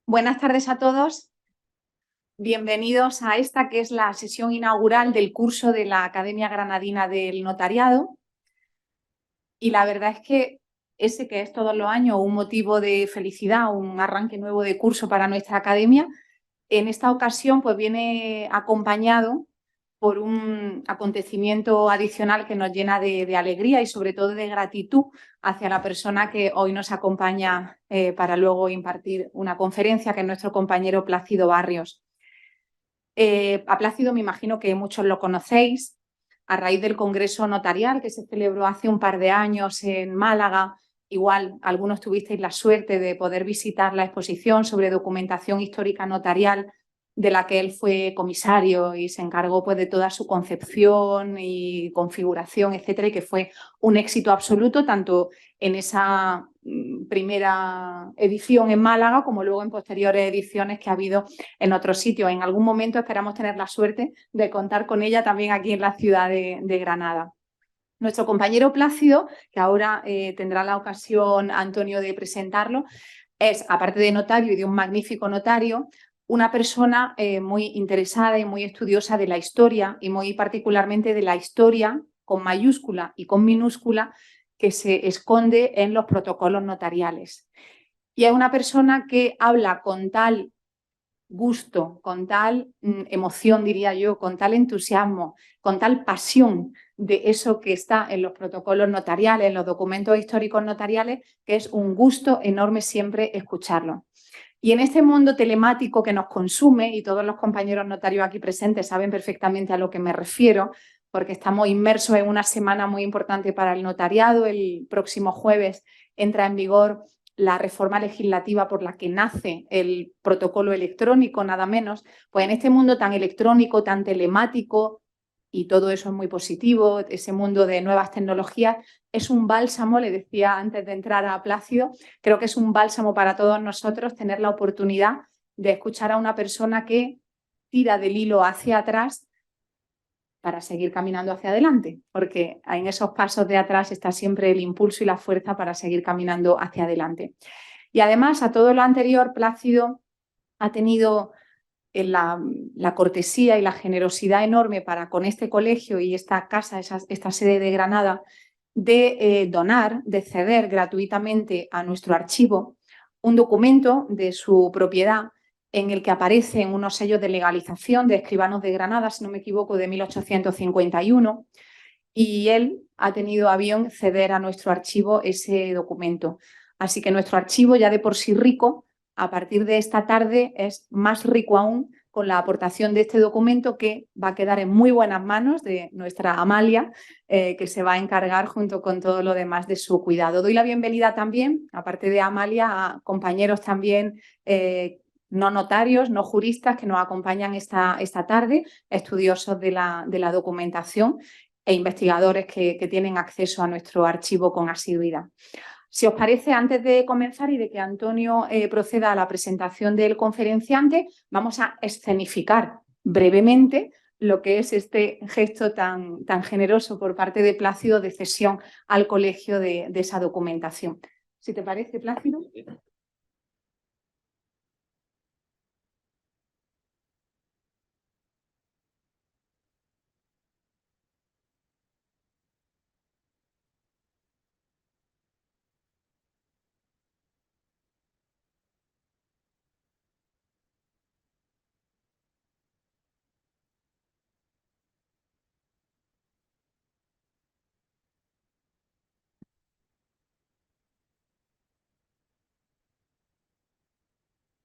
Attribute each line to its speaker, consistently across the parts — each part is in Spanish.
Speaker 1: Buenas tardes a todos. Bienvenidos a esta que es la sesión inaugural del curso de la Academia Granadina del Notariado. Y la verdad es que ese que es todos los años un motivo de felicidad, un arranque nuevo de curso para nuestra academia, en esta ocasión pues viene acompañado por un acontecimiento adicional que nos llena de alegría y sobre todo de gratitud hacia la persona que hoy nos acompaña para luego impartir una conferencia, que es nuestro compañero Plácido Barrios. A Plácido me imagino que muchos lo conocéis a raíz del Congreso Notarial que se celebró hace un par de años en Málaga. Igual algunos tuvisteis la suerte de poder visitar la exposición sobre documentación histórica notarial de la que él fue comisario y se encargó pues, de toda su concepción y configuración, etcétera, y que fue un éxito absoluto tanto en esa primera edición en Málaga como luego en posteriores ediciones que ha habido en otros sitios. En algún momento esperamos tener la suerte de contar con ella también aquí en la ciudad de Granada. Nuestro compañero Plácido, que ahora tendrá la ocasión, Antonio, de presentarlo, es, aparte de notario y de un magnífico notario, una persona muy interesada y muy estudiosa de la historia y muy particularmente de la historia con mayúscula y con minúscula que se esconde en los protocolos notariales. Y es una persona que habla con tal gusto, con tal emoción, diría yo, con tal entusiasmo, con tal pasión de eso que está en los protocolos notariales, en los documentos históricos notariales, que es un gusto enorme siempre escucharlo. Y en este mundo telemático que nos consume, y todos los compañeros notarios aquí presentes saben perfectamente a lo que me refiero, porque estamos inmersos en una semana muy importante para el notariado. El próximo jueves entra en vigor la reforma legislativa por la que nace el protocolo electrónico, nada menos. Pues en este mundo tan electrónico, tan telemático, y todo eso es muy positivo, ese mundo de nuevas tecnologías, es un bálsamo, le decía antes de entrar a Plácido, creo que es un bálsamo para todos nosotros tener la oportunidad de escuchar a una persona que tira del hilo hacia atrás para seguir caminando hacia adelante, porque en esos pasos de atrás está siempre el impulso y la fuerza para seguir caminando hacia adelante. Y además, a todo lo anterior, Plácido ha tenido la cortesía y la generosidad enorme para con este colegio y esta casa, esta sede de Granada, de donar, de ceder gratuitamente a nuestro archivo un documento de su propiedad en el que aparecen unos sellos de legalización de escribanos de Granada, si no me equivoco, de 1851, y él ha tenido a bien ceder a nuestro archivo ese documento. Así que nuestro archivo, ya de por sí rico, a partir de esta tarde es más rico aún con la aportación de este documento, que va a quedar en muy buenas manos de nuestra Amalia, que se va a encargar junto con todo lo demás de su cuidado. Doy la bienvenida también, aparte de Amalia, a compañeros también no notarios, no juristas, que nos acompañan esta tarde, estudiosos de la documentación e investigadores que tienen acceso a nuestro archivo con asiduidad. Si os parece, antes de comenzar y de que Antonio proceda a la presentación del conferenciante, vamos a escenificar brevemente lo que es este gesto tan generoso por parte de Plácido de cesión al colegio de esa documentación. Si te parece, Plácido.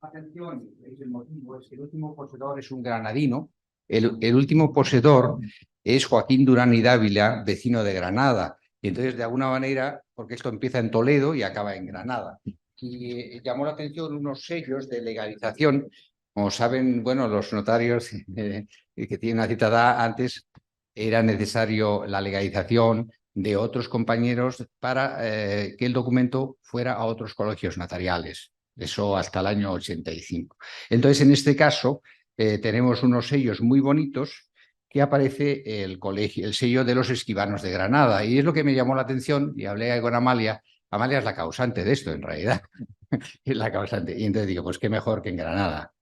Speaker 2: Atención, el motivo es que el último poseedor es un granadino. El último poseedor es Joaquín Durán y Dávila, vecino de Granada. Y entonces, de alguna manera, porque esto empieza en Toledo y acaba en Granada. Y llamó la atención unos sellos de legalización. Como saben, bueno, los notarios que tienen una citada antes, era necesario la legalización de otros compañeros para que el documento fuera a otros colegios notariales. Eso hasta el año 85. Entonces, en este caso, tenemos unos sellos muy bonitos que aparece el sello de los escribanos de Granada. Y es lo que me llamó la atención, y hablé con Amalia Amalia es la causante de esto, en realidad. Es la causante. Y entonces digo, pues qué mejor que en Granada.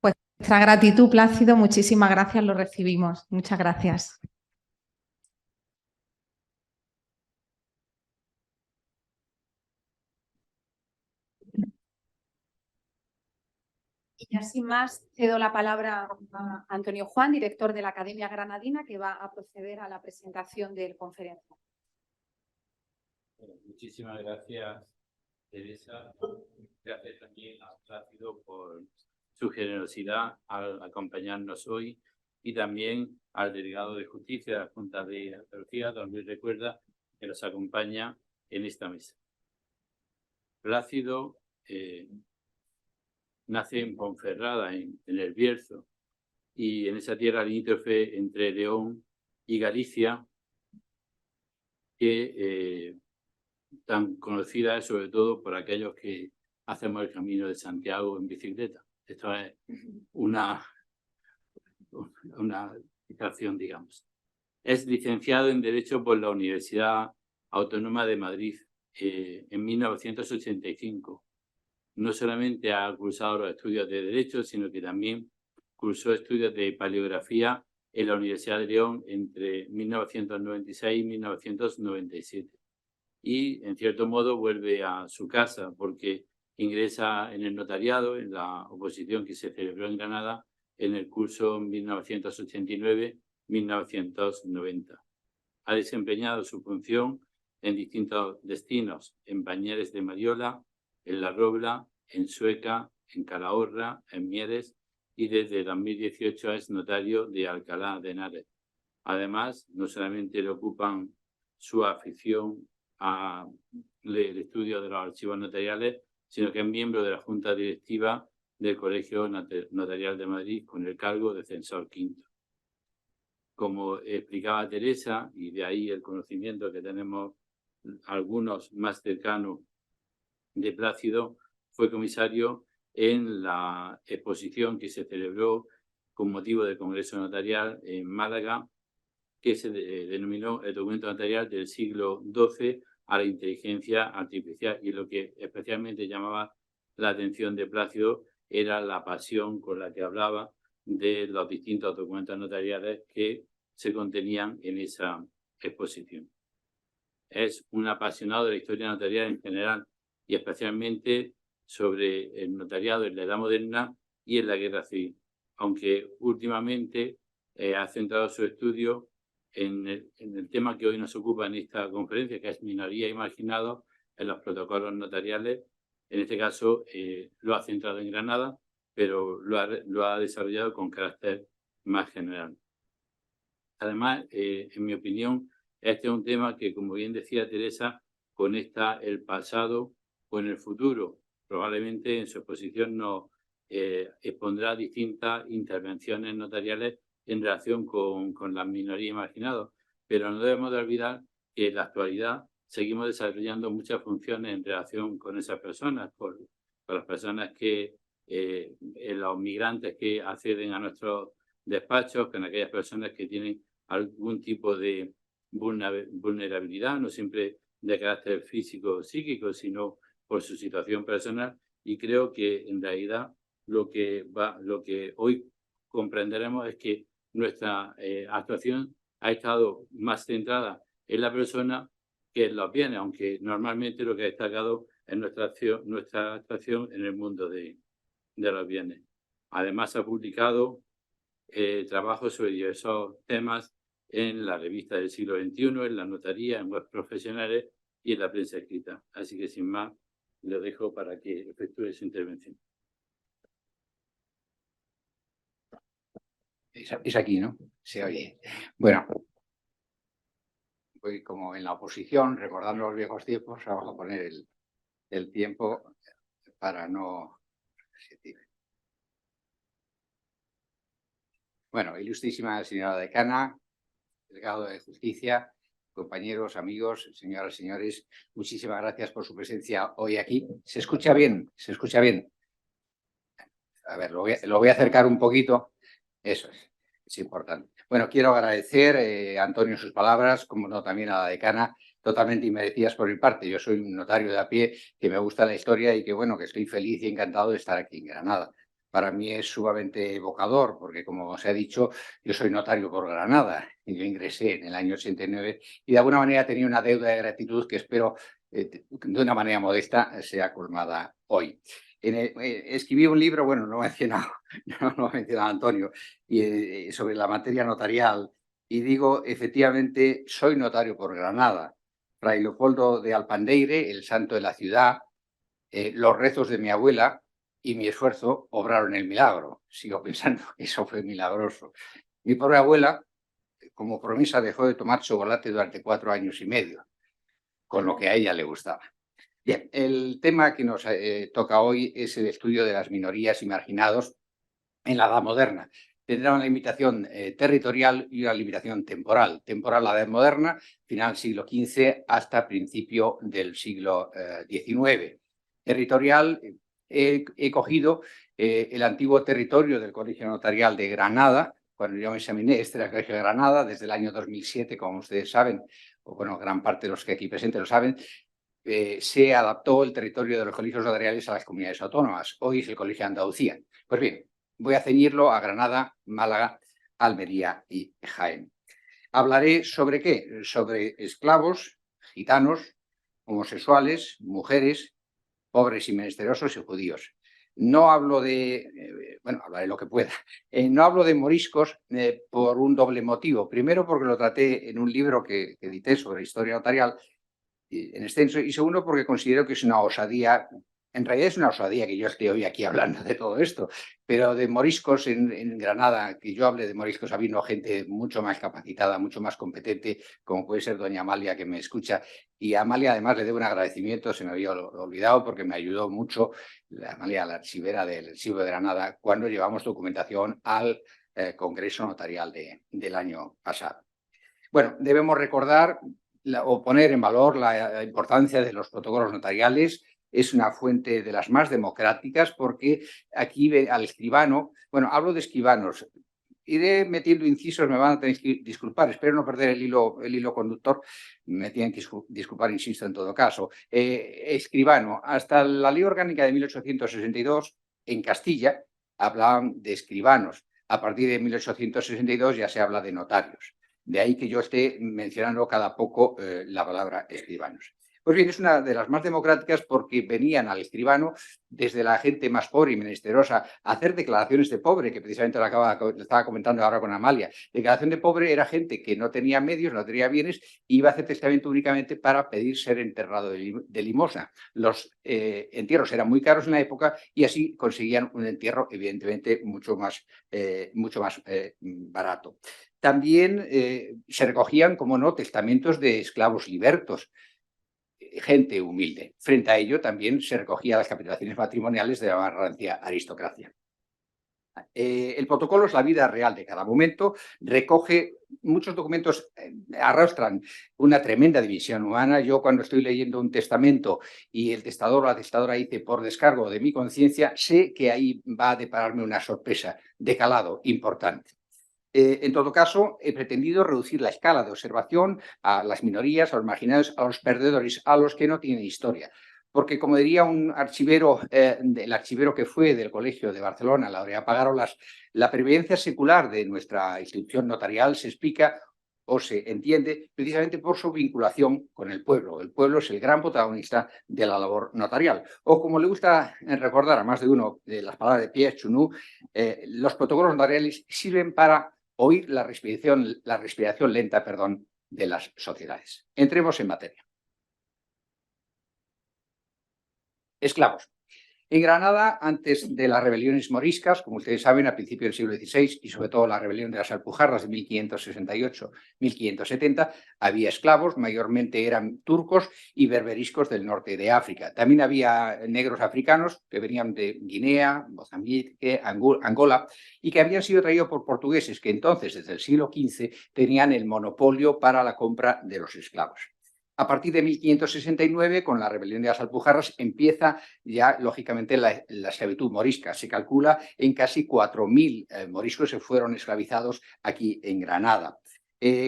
Speaker 1: Pues nuestra gratitud, Plácido, muchísimas gracias, lo recibimos. Muchas gracias. Y ya sin más, cedo la palabra a Antonio Juan, director de la Academia Granadina, que va a proceder a la presentación del conferencial.
Speaker 3: Muchísimas gracias, Teresa. Gracias también a Plácido por su generosidad al acompañarnos hoy y también al delegado de Justicia de la Junta de Andalucía, don Luis Recuerda, que nos acompaña en esta mesa. Plácido nace en Ponferrada, en el Bierzo, y en esa tierra limítrofe entre León y Galicia, que tan conocida es sobre todo por aquellos que hacemos el Camino de Santiago en bicicleta. Esto es una situación, digamos. Es licenciado en Derecho por la Universidad Autónoma de Madrid en 1985. No solamente ha cursado los estudios de Derecho, sino que también cursó estudios de Paleografía en la Universidad de León entre 1996 y 1997. Y, en cierto modo, vuelve a su casa porque ingresa en el notariado, en la oposición que se celebró en Granada en el curso 1989-1990. Ha desempeñado su función en distintos destinos, en Bañeres de Mariola, en La Robla, en Sueca, en Calahorra, en Mieres, y desde 2018 es notario de Alcalá de Henares. Además, no solamente le ocupan su afición al estudio de los archivos notariales, sino que es miembro de la Junta Directiva del Colegio Notarial de Madrid con el cargo de censor quinto. Como explicaba Teresa, y de ahí el conocimiento que tenemos algunos más cercanos de Plácido, fue comisario en la exposición que se celebró con motivo del Congreso Notarial en Málaga, que se denominó el documento notarial del siglo XII a la inteligencia artificial, y lo que especialmente llamaba la atención de Plácido era la pasión con la que hablaba de los distintos documentos notariales que se contenían en esa exposición. Es un apasionado de la historia notarial en general y especialmente sobre el notariado en la Edad Moderna y en la Guerra Civil, aunque últimamente ha centrado su estudio en el tema que hoy nos ocupa en esta conferencia, que es minoría y marginados en los protocolos notariales. En este caso lo ha centrado en Granada, pero lo ha desarrollado con carácter más general. Además, en mi opinión, este es un tema que, como bien decía Teresa, conecta el pasado con el futuro. Probablemente en su exposición nos expondrá distintas intervenciones notariales en relación con las minorías marginadas, pero no debemos de olvidar que en la actualidad seguimos desarrollando muchas funciones en relación con esas personas, con las personas que, los migrantes que acceden a nuestros despachos, con aquellas personas que tienen algún tipo de vulnerabilidad, no siempre de carácter físico o psíquico, sino por su situación personal. Y creo que en realidad lo que hoy comprenderemos es que nuestra actuación ha estado más centrada en la persona que en los bienes, aunque normalmente lo que ha destacado es nuestra actuación en el mundo de los bienes. Además, ha publicado trabajos sobre diversos temas en la revista del siglo XXI, en la notaría, en webs profesionales y en la prensa escrita. Así que, sin más, lo dejo para que efectúe su intervención.
Speaker 2: Es aquí, ¿no? Se oye. Bueno, voy como en la oposición, recordando los viejos tiempos, vamos a poner el tiempo para no... Bueno, ilustrísima señora decana, delegado de Justicia, compañeros, amigos, señoras y señores, muchísimas gracias por su presencia hoy aquí. ¿Se escucha bien? ¿Se escucha bien? A ver, lo voy a acercar un poquito. Eso es importante. Bueno, quiero agradecer a Antonio sus palabras, como no también a la decana, totalmente inmerecidas por mi parte. Yo soy un notario de a pie que me gusta la historia y que, bueno, que estoy feliz y encantado de estar aquí en Granada. Para mí es sumamente evocador porque, como os he dicho, yo soy notario por Granada y yo ingresé en el año 89 y de alguna manera tenía una deuda de gratitud que espero de una manera modesta sea colmada hoy. Escribí un libro, bueno, no lo ha mencionado Antonio, sobre la materia notarial y digo, efectivamente, soy notario por Granada. Fray Leopoldo de Alpandeire, el santo de la ciudad, los rezos de mi abuela y mi esfuerzo obraron el milagro. Sigo pensando que eso fue milagroso. Mi pobre abuela, como promesa, dejó de tomar chocolate durante 4 años y medio, con lo que a ella le gustaba. Bien, el tema que nos toca hoy es el estudio de las minorías y marginados en la Edad Moderna. Tendrá una limitación territorial y una limitación temporal. Temporal la Edad Moderna, final siglo XV hasta principio del siglo XIX. Territorial, he cogido el antiguo territorio del Colegio Notarial de Granada. Cuando yo me examiné, este era el Colegio de Granada, desde el año 2007, como ustedes saben, o bueno, gran parte de los que aquí presentes lo saben, se adaptó el territorio de los colegios notariales a las comunidades autónomas. Hoy es el Colegio de Andalucía. Pues bien, voy a ceñirlo a Granada, Málaga, Almería y Jaén. Hablaré sobre qué, sobre esclavos, gitanos, homosexuales, mujeres, pobres y menesterosos y judíos. No hablo de, bueno, hablaré lo que pueda. No hablo de moriscos por un doble motivo. Primero, porque lo traté en un libro que edité sobre historia notarial en extenso, y segundo, porque considero que es una osadía. En realidad es una osadía que yo esté hoy aquí hablando de todo esto, pero de moriscos en Granada, que yo hable de moriscos habiendo gente mucho más capacitada, mucho más competente, como puede ser doña Amalia, que me escucha. Y a Amalia además le debo un agradecimiento, se me había olvidado, porque me ayudó mucho, Amalia, la archivera del Archivo de Granada, cuando llevamos documentación al Congreso Notarial del año pasado. Bueno, debemos recordar o poner en valor la importancia de los protocolos notariales. Es una fuente de las más democráticas porque aquí ve al escribano, bueno, hablo de escribanos, iré metiendo incisos, me van a tener que disculpar, espero no perder el hilo conductor, me tienen que disculpar, insisto, en todo caso. Escribano, hasta la Ley Orgánica de 1862, en Castilla, hablaban de escribanos. A partir de 1862 ya se habla de notarios. De ahí que yo esté mencionando cada poco la palabra escribanos. Pues bien, es una de las más democráticas porque venían al escribano desde la gente más pobre y menesterosa a hacer declaraciones de pobre, que precisamente lo estaba comentando ahora con Amalia. Declaración de pobre era gente que no tenía medios, no tenía bienes, y iba a hacer testamento únicamente para pedir ser enterrado de limosna. Los entierros eran muy caros en la época y así conseguían un entierro, evidentemente, mucho más barato. También se recogían, como no, testamentos de esclavos libertos, gente humilde. Frente a ello también se recogían las capitulaciones matrimoniales de la más rancia aristocracia. El protocolo es la vida real de cada momento, recoge muchos documentos, arrastran una tremenda división humana. Yo cuando estoy leyendo un testamento y el testador o la testadora dice por descargo de mi conciencia, sé que ahí va a depararme una sorpresa de calado importante. En todo caso, he pretendido reducir la escala de observación a las minorías, a los marginados, a los perdedores, a los que no tienen historia. Porque, como diría un archivero, el archivero que fue del Colegio de Barcelona, Laureano Pagarolas, la pervivencia secular de nuestra institución notarial se explica o se entiende precisamente por su vinculación con el pueblo. El pueblo es el gran protagonista de la labor notarial. O, como le gusta recordar a más de uno de las palabras de Pierre Chunu, los protocolos notariales sirven para oír la respiración lenta, de las sociedades. Entremos en materia. Esclavos. En Granada, antes de las rebeliones moriscas, como ustedes saben, a principios del siglo XVI y sobre todo la rebelión de las Alpujarras de 1568-1570, había esclavos, mayormente eran turcos y berberiscos del norte de África. También había negros africanos que venían de Guinea, Mozambique, Angola, y que habían sido traídos por portugueses que entonces, desde el siglo XV, tenían el monopolio para la compra de los esclavos. A partir de 1569, con la rebelión de las Alpujarras, empieza ya, lógicamente, la esclavitud morisca. Se calcula en casi 4.000 moriscos que fueron esclavizados aquí en Granada.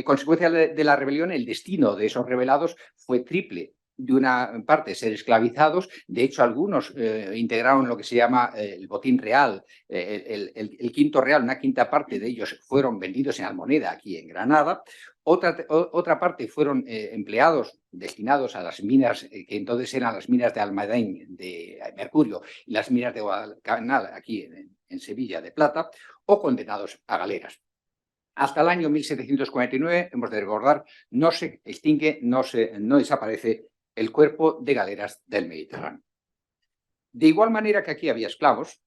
Speaker 2: Consecuencia de la rebelión, el destino de esos rebelados fue triple. De una parte, ser esclavizados. De hecho, algunos integraron lo que se llama el botín real, el quinto real. Una quinta parte de ellos fueron vendidos en almoneda aquí en Granada. Otra parte fueron empleados destinados a las minas, que entonces eran las minas de Almadén, de Mercurio, y las minas de Guadalcanal, aquí en Sevilla, de plata, o condenados a galeras. Hasta el año 1749, hemos de recordar, no se extingue, no desaparece el cuerpo de galeras del Mediterráneo. De igual manera que aquí había esclavos,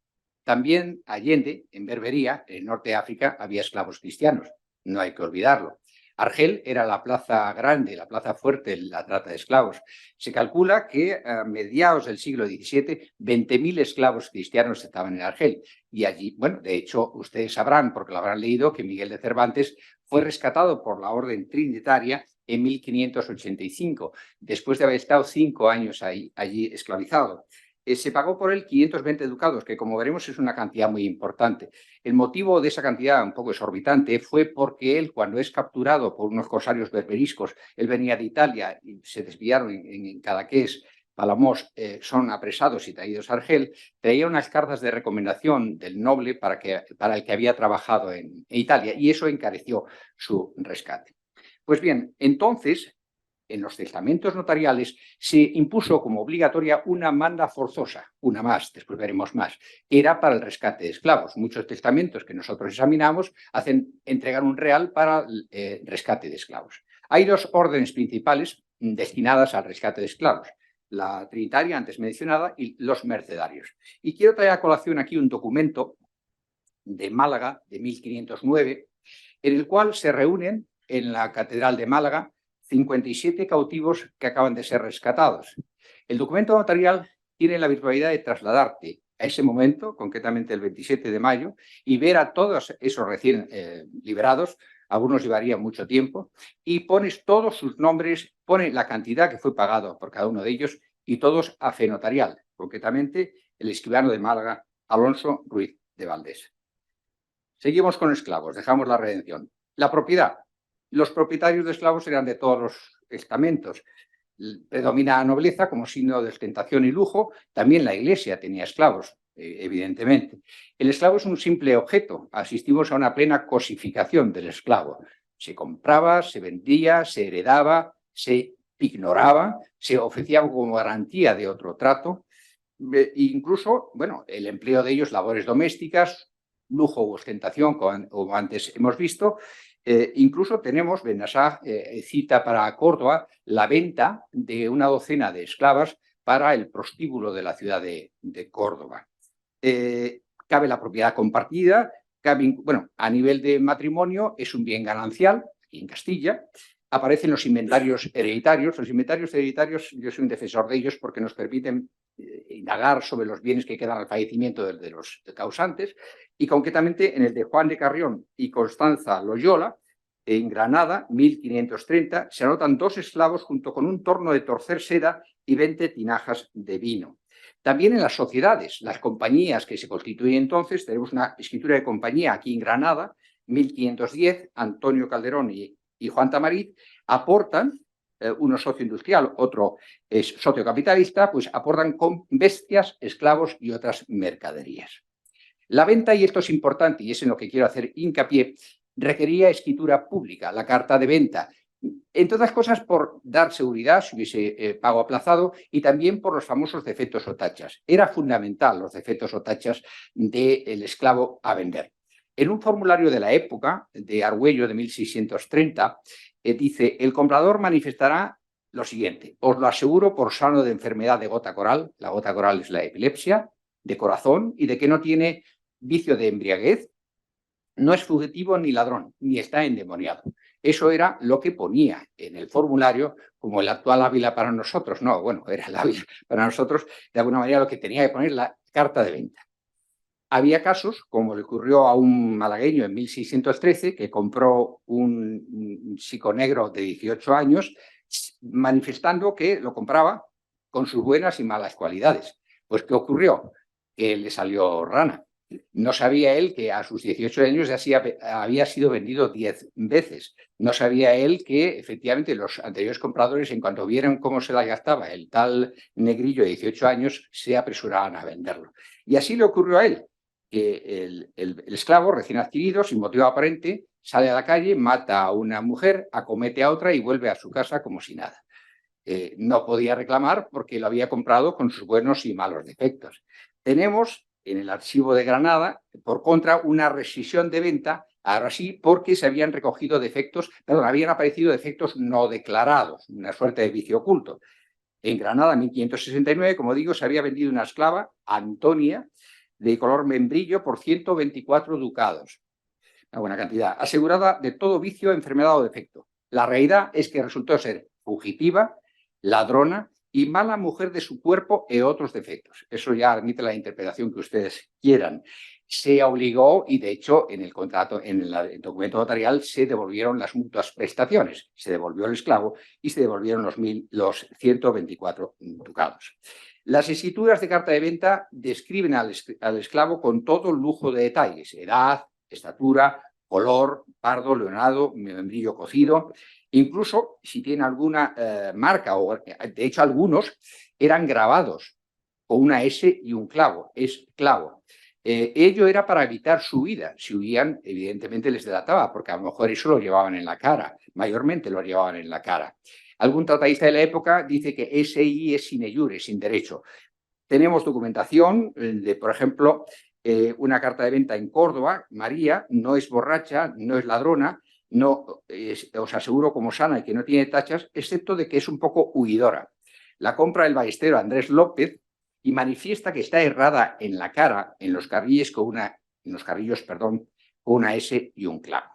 Speaker 2: también allende, en Berbería, en el norte de África, había esclavos cristianos. No hay que olvidarlo. Argel era la plaza grande, la plaza fuerte de la trata de esclavos. Se calcula que a mediados del siglo XVII, 20.000 esclavos cristianos estaban en Argel. Y allí, bueno, de hecho, ustedes sabrán, porque lo habrán leído, que Miguel de Cervantes fue rescatado por la Orden Trinitaria en 1585, después de haber estado 5 años allí esclavizado. Se pagó por él 520 ducados, que como veremos es una cantidad muy importante. El motivo de esa cantidad un poco exorbitante fue porque él, cuando es capturado por unos corsarios berberiscos, él venía de Italia y se desviaron en Cadaqués, Palamos, son apresados y traídos a Argel, traía unas cartas de recomendación del noble para el que había trabajado en Italia, y eso encareció su rescate. Pues bien, entonces, en los testamentos notariales se impuso como obligatoria una manda forzosa, una más, después veremos más, que era para el rescate de esclavos. Muchos testamentos que nosotros examinamos hacen entregar un real para el rescate de esclavos. Hay 2 órdenes principales destinadas al rescate de esclavos: la trinitaria, antes mencionada, y los mercedarios. Y quiero traer a colación aquí un documento de Málaga, de 1509, en el cual se reúnen en la Catedral de Málaga 57 cautivos que acaban de ser rescatados. El documento notarial tiene la virtualidad de trasladarte a ese momento, concretamente el 27 de mayo, y ver a todos esos recién liberados. Algunos llevarían mucho tiempo, y pones todos sus nombres, pone la cantidad que fue pagado por cada uno de ellos, y todos a fe notarial, concretamente el escribano de Málaga, Alonso Ruiz de Valdés. Seguimos con esclavos, dejamos la redención. La propiedad. Los propietarios de esclavos eran de todos los estamentos. Predomina la nobleza como signo de ostentación y lujo. También la Iglesia tenía esclavos, evidentemente. El esclavo es un simple objeto. Asistimos a una plena cosificación del esclavo. Se compraba, se vendía, se heredaba, se ignoraba, se ofrecía como garantía de otro trato. Incluso, bueno, el empleo de ellos, labores domésticas, lujo u ostentación, como antes hemos visto. Incluso tenemos, Benasá cita para Córdoba, la venta de una docena de esclavas para el prostíbulo de la ciudad de Córdoba. Cabe la propiedad compartida, bueno, a nivel de matrimonio es un bien ganancial, aquí en Castilla. Aparecen los inventarios hereditarios. Los inventarios hereditarios, yo soy un defensor de ellos porque nos permiten indagar sobre los bienes que quedan al fallecimiento de los causantes, y concretamente en el de Juan de Carrión y Constanza Loyola, en Granada, 1530, se anotan 2 esclavos junto con un torno de torcer seda y 20 tinajas de vino. También en las sociedades, las compañías que se constituyen entonces, tenemos una escritura de compañía aquí en Granada, 1510, Antonio Calderón y Juan Tamarit aportan, uno socio industrial, otro es socio capitalista, pues aportan con bestias, esclavos y otras mercaderías. La venta, y esto es importante y es en lo que quiero hacer hincapié, requería escritura pública, la carta de venta, entre otras cosas por dar seguridad si hubiese pago aplazado, y también por los famosos defectos o tachas. Era fundamental los defectos o tachas del esclavo a vender. En un formulario de la época, de Argüello de 1630, dice: el comprador manifestará lo siguiente: os lo aseguro por sano de enfermedad de gota coral, la gota coral es la epilepsia, de corazón, y de que no tiene vicio de embriaguez, no es fugitivo ni ladrón, ni está endemoniado. Eso era lo que ponía en el formulario, como el actual Ávila para nosotros. No, bueno, era el Ávila para nosotros, de alguna manera lo que tenía que poner la carta de venta. Había casos, como le ocurrió a un malagueño en 1613, que compró un chico negro de 18 años, manifestando que lo compraba con sus buenas y malas cualidades. Pues, ¿qué ocurrió? Que le salió rana. No sabía él que a sus 18 años ya había sido vendido 10 veces. No sabía él que efectivamente los anteriores compradores, en cuanto vieron cómo se la gastaba el tal negrillo de 18 años, se apresuraban a venderlo. Y así le ocurrió a él, que el esclavo recién adquirido, sin motivo aparente, sale a la calle, mata a una mujer, acomete a otra y vuelve a su casa como si nada. No podía reclamar porque lo había comprado con sus buenos y malos defectos. Tenemos en el archivo de Granada, por contra, una rescisión de venta, ahora sí, porque se habían recogido defectos, perdón, habían aparecido defectos no declarados, una suerte de vicio oculto. En Granada, en 1569, como digo, se había vendido una esclava, Antonia, de color membrillo, por 124 ducados. Una buena cantidad, asegurada de todo vicio, enfermedad o defecto. La realidad es que resultó ser fugitiva, ladrona y mala mujer de su cuerpo e otros defectos. Eso ya admite la interpretación que ustedes quieran. Se obligó y, de hecho, en el contrato, en el documento notarial, se devolvieron las mutuas prestaciones. Se devolvió el esclavo y se devolvieron los 124 ducados. Las escrituras de carta de venta describen al esclavo con todo lujo de detalles: edad, estatura, color, pardo, leonado, membrillo cocido. Incluso si tiene alguna marca, o de hecho algunos eran grabados con una S y un clavo, es clavo. Ello era para evitar su huida. Si huían, evidentemente les delataba, porque a lo mejor eso lo llevaban en la cara, mayormente lo llevaban en la cara. Algún tratadista de la época dice que SI es sine iure, sin derecho. Tenemos documentación de, por ejemplo, una carta de venta en Córdoba. María no es borracha, no es ladrona, os aseguro como sana y que no tiene tachas, excepto de que es un poco huidora. La compra el ballestero Andrés López y manifiesta que está errada en la cara, en los carrillos, con una S y un clavo.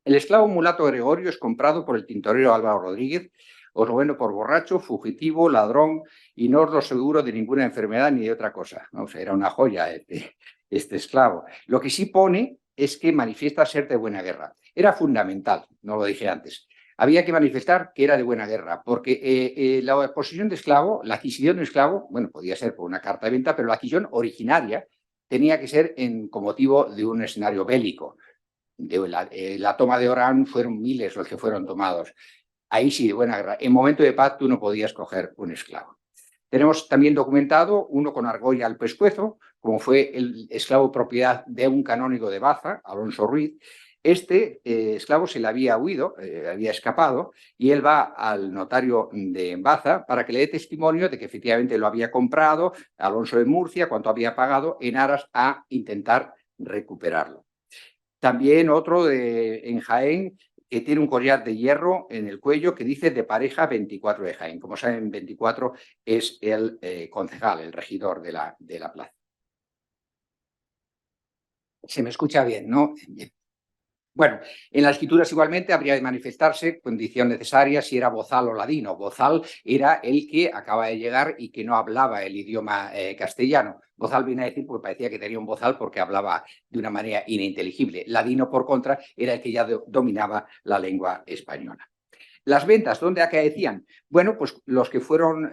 Speaker 2: El esclavo mulato Gregorio es comprado por el tintorero Álvaro Rodríguez. Os lo vendo por borracho, fugitivo, ladrón, y no os lo aseguro de ninguna enfermedad ni de otra cosa. O sea, era una joya este esclavo. Lo que sí pone es que manifiesta ser de buena guerra. Era fundamental, no lo dije antes. Había que manifestar que era de buena guerra, porque la posesión de esclavo, la adquisición de esclavo, bueno, podía ser por una carta de venta, pero la adquisición originaria tenía que ser con motivo de un escenario bélico. De la toma de Orán fueron miles los que fueron tomados. Ahí sí, de buena guerra. En momento de paz tú no podías coger un esclavo. Tenemos también documentado uno con argolla al pescuezo, como fue el esclavo propiedad de un canónigo de Baza, Alonso Ruiz. Este esclavo se le había huido, había escapado, y él va al notario de Baza para que le dé testimonio de que efectivamente lo había comprado Alonso de Murcia, cuánto había pagado, en aras a intentar recuperarlo. También otro en Jaén, que tiene un collar de hierro en el cuello que dice de pareja 24 de Jaén. Como saben, 24 es el concejal, el regidor de la plaza. Se me escucha bien, ¿no? Bien. Bueno, en las escrituras igualmente habría de manifestarse condición necesaria si era bozal o ladino. Bozal era el que acaba de llegar y que no hablaba el idioma castellano. Bozal viene a decir porque parecía que tenía un bozal porque hablaba de una manera ininteligible. Ladino, por contra, era el que ya dominaba la lengua española. Las ventas, ¿dónde acaecían? Bueno, pues los que fueron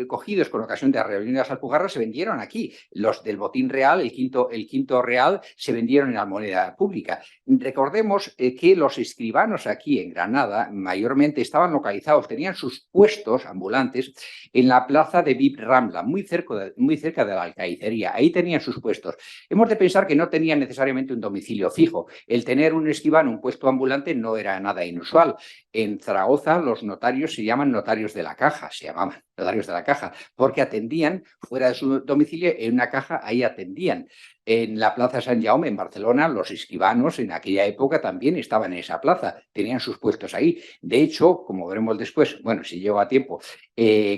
Speaker 2: cogidos con ocasión de la rebelión de las Alpujarras se vendieron aquí. Los del botín real, el quinto real, se vendieron en la moneda pública. Recordemos que los escribanos aquí en Granada mayormente estaban localizados, tenían sus puestos ambulantes en la plaza de Vip Rambla, muy cerca de la Alcaicería. Ahí tenían sus puestos. Hemos de pensar que no tenían necesariamente un domicilio fijo. El tener un escribano, un puesto ambulante, no era nada inusual. En Zaragoza los notarios se llaman notarios de la caja, se llamaban notarios de la caja, porque atendían fuera de su domicilio, en una caja, ahí atendían. En la Plaza San Jaume, en Barcelona, los escribanos en aquella época también estaban en esa plaza, tenían sus puestos ahí. De hecho, como veremos después, bueno, si llego a tiempo,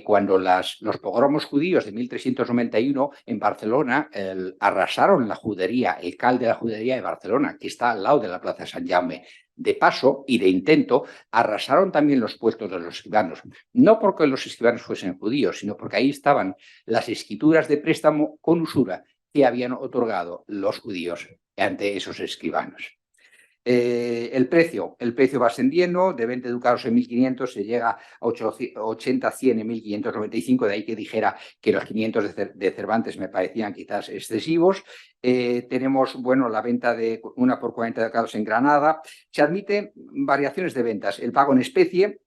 Speaker 2: cuando los pogromos judíos de 1391 en Barcelona arrasaron la judería, el cal de la judería de Barcelona, que está al lado de la Plaza San Jaume. De paso y de intento, arrasaron también los puestos de los escribanos, no porque los escribanos fuesen judíos, sino porque ahí estaban las escrituras de préstamo con usura que habían otorgado los judíos ante esos escribanos. El precio va ascendiendo, de 20 ducados en 1500 se llega a 80, 100 en 1595, de ahí que dijera que los 500 de Cervantes me parecían quizás excesivos. Tenemos, bueno, la venta de 1 por 40 ducados en Granada. Se admiten variaciones de ventas, el pago en especie.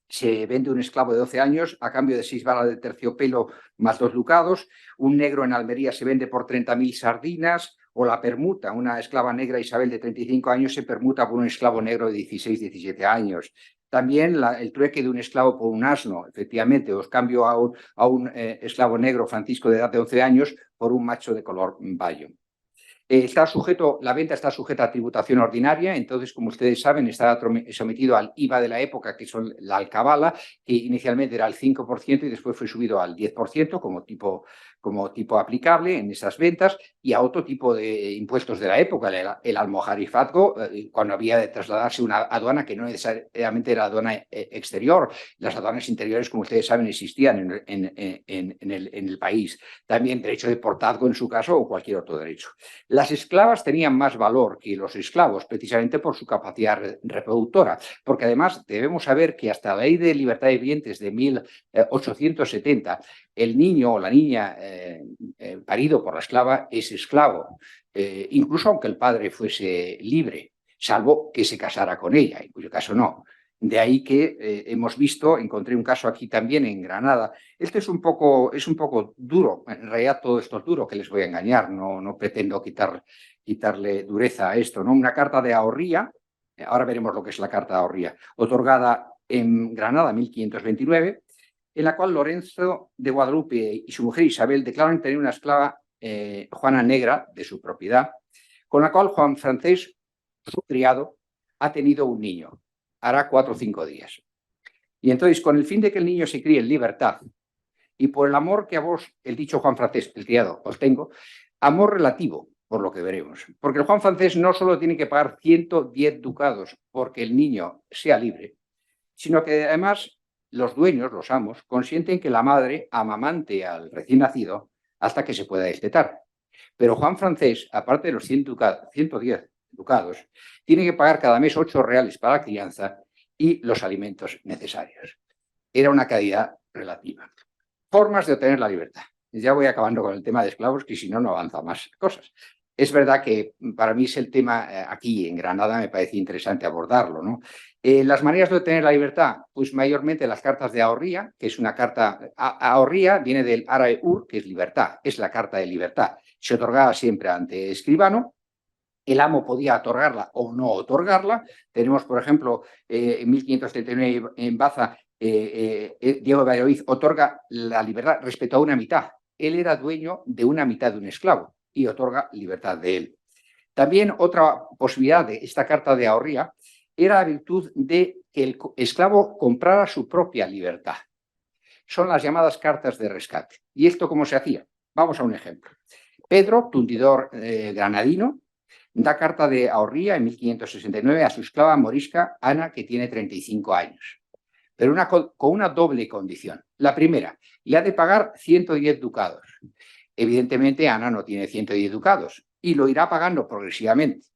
Speaker 2: Se vende un esclavo de 12 años a cambio de 6 balas de terciopelo más 2 ducados. Un negro en Almería se vende por 30.000 sardinas. O la permuta, una esclava negra Isabel de 35 años se permuta por un esclavo negro de 16, 17 años. También el trueque de un esclavo por un asno, efectivamente, os cambio a un esclavo negro Francisco de edad de 11 años por un macho de color bayo. La venta está sujeta a tributación ordinaria, entonces, como ustedes saben, está sometido al IVA de la época, que son la alcabala, que inicialmente era el 5% y después fue subido al 10% como tipo aplicable en esas ventas, y a otro tipo de impuestos de la época, el almojarifazgo, cuando había de trasladarse una aduana que no necesariamente era aduana exterior. Las aduanas interiores, como ustedes saben, existían en el país. También derecho de portazgo en su caso o cualquier otro derecho. Las esclavas tenían más valor que los esclavos, precisamente por su capacidad reproductora, porque además debemos saber que hasta la Ley de Libertad de Clientes de 1870, el niño o la niña parido por la esclava es esclavo, incluso aunque el padre fuese libre, salvo que se casara con ella, en cuyo caso no. De ahí que hemos visto, encontré un caso aquí también en Granada. Este es un poco duro, en realidad todo esto es duro, que les voy a engañar, no pretendo quitarle dureza a esto, ¿no? Una carta de ahorría, ahora veremos lo que es la carta de ahorría, otorgada en Granada en 1529, en la cual Lorenzo de Guadalupe y su mujer Isabel declaran tener una esclava, Juana Negra, de su propiedad, con la cual Juan Francés, su criado, ha tenido un niño. Hará 4 o 5 días. Y entonces, con el fin de que el niño se críe en libertad, y por el amor que a vos, el dicho Juan Francés, el criado, os tengo, amor relativo, por lo que veremos. Porque el Juan Francés no solo tiene que pagar 110 ducados porque el niño sea libre, sino que además los dueños, los amos, consienten que la madre amamante al recién nacido hasta que se pueda destetar. Pero Juan Francés, aparte de los 110 ducados, tiene que pagar cada mes 8 reales para la crianza y los alimentos necesarios. Era una calidad relativa. Formas de obtener la libertad. Ya voy acabando con el tema de esclavos, que si no, no avanza más cosas. Es verdad que para mí es el tema aquí en Granada, me parece interesante abordarlo, ¿no? Las maneras de obtener la libertad, pues mayormente las cartas de ahorría, que es una carta, ahorría viene del árabe ur, que es libertad, es la carta de libertad. Se otorgaba siempre ante escribano. El amo podía otorgarla o no otorgarla. Tenemos, por ejemplo, en 1539 en Baza, Diego de Valladolid otorga la libertad respecto a una mitad. Él era dueño de una mitad de un esclavo y otorga libertad de él. También otra posibilidad de esta carta de ahorría era la virtud de que el esclavo comprara su propia libertad. Son las llamadas cartas de rescate. ¿Y esto cómo se hacía? Vamos a un ejemplo. Pedro, tundidor granadino, da carta de ahorría en 1569 a su esclava morisca Ana, que tiene 35 años, pero con una doble condición. La primera, le ha de pagar 110 ducados. Evidentemente, Ana no tiene 110 ducados y lo irá pagando progresivamente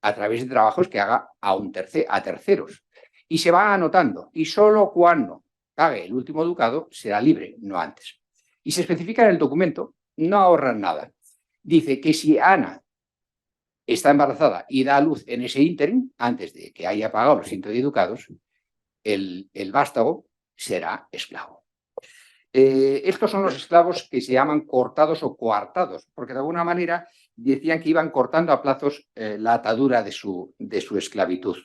Speaker 2: a través de trabajos que haga a terceros. Y se va anotando, y solo cuando pague el último ducado será libre, no antes. Y se especifica en el documento, no ahorran nada. Dice que si Ana está embarazada y da a luz en ese ínterin, antes de que haya pagado los 110 ducados, el vástago será esclavo. Estos son los esclavos que se llaman cortados o coartados, porque de alguna manera decían que iban cortando a plazos la atadura de su esclavitud.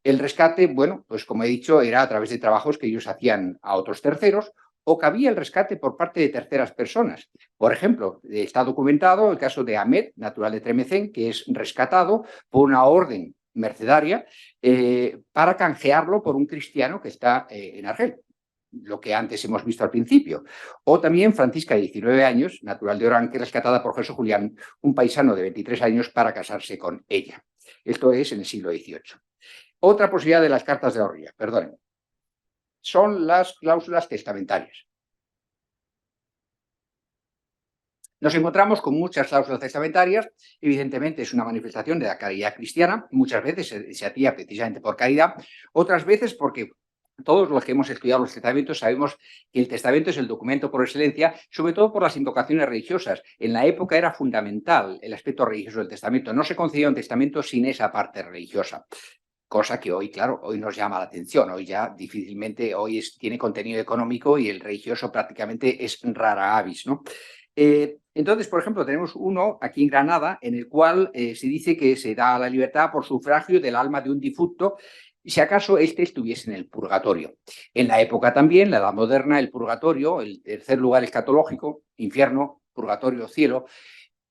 Speaker 2: El rescate, bueno, pues como he dicho, era a través de trabajos que ellos hacían a otros terceros, o cabía el rescate por parte de terceras personas. Por ejemplo, está documentado el caso de Ahmed, natural de Tremecén, que es rescatado por una orden mercedaria para canjearlo por un cristiano que está en Argel, lo que antes hemos visto al principio. O también Francisca, de 19 años, natural de Orán, que es rescatada por Jesús Julián, un paisano de 23 años, para casarse con ella. Esto es en el siglo XVIII. Otra posibilidad de las cartas de ahorría, perdonen, son las cláusulas testamentarias. Nos encontramos con muchas cláusulas testamentarias. Evidentemente es una manifestación de la caridad cristiana. Muchas veces se hacía precisamente por caridad, otras veces porque todos los que hemos estudiado los testamentos sabemos que el testamento es el documento por excelencia, sobre todo por las invocaciones religiosas. En la época era fundamental el aspecto religioso del testamento. No se concedía un testamento sin esa parte religiosa. Cosa que hoy, claro, hoy nos llama la atención. Hoy ya difícilmente, tiene contenido económico y el religioso prácticamente es rara avis, ¿no? Entonces, por ejemplo, tenemos uno aquí en Granada en el cual se dice que se da la libertad por sufragio del alma de un difunto si acaso éste estuviese en el purgatorio. En la época también, la edad moderna, el purgatorio, el tercer lugar escatológico, infierno, purgatorio, cielo,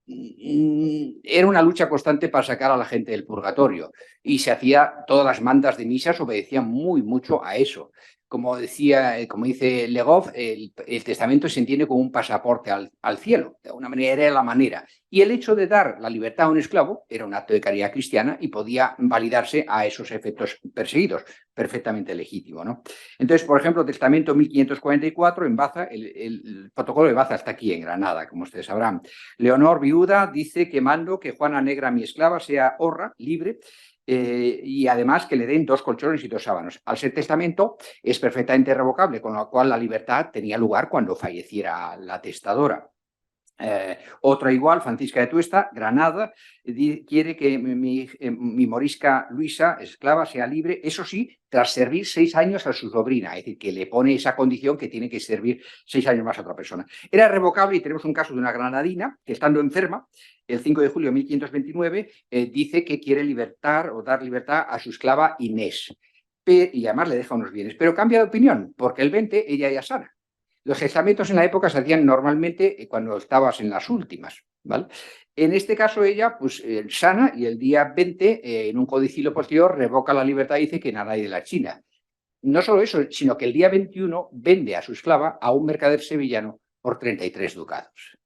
Speaker 2: era una lucha constante para sacar a la gente del purgatorio y se hacía, todas las mandas de misas obedecían mucho a eso. Como dice Legov, el testamento se entiende como un pasaporte al cielo, de alguna manera era la manera. Y el hecho de dar la libertad a un esclavo era un acto de caridad cristiana y podía validarse a esos efectos perseguidos, perfectamente legítimo, ¿no? Entonces, por ejemplo, testamento 1544 en Baza, el protocolo de Baza está aquí en Granada, como ustedes sabrán. Leonor, viuda, dice que mando que Juana Negra, mi esclava, sea honra, libre, y además que le den 2 colchones y 2 sábanos. Al ser testamento es perfectamente revocable, con lo cual la libertad tenía lugar cuando falleciera la testadora. Otra igual, Francisca de Tuesta, Granada, quiere que mi morisca Luisa, esclava, sea libre, eso sí, tras servir 6 años a su sobrina, es decir, que le pone esa condición que tiene que servir 6 años más a otra persona. Era revocable y tenemos un caso de una granadina que, estando enferma, el 5 de julio de 1529, dice que quiere libertar o dar libertad a su esclava Inés, y además le deja unos bienes, pero cambia de opinión, porque el 20 ella ya sana. Los testamentos en la época se hacían normalmente cuando estabas en las últimas, ¿vale? En este caso ella, pues, sana y el día 20, en un codicilio posterior, revoca la libertad y dice que nada hay de la China. No solo eso, sino que el día 21 vende a su esclava a un mercader sevillano por 33 ducados.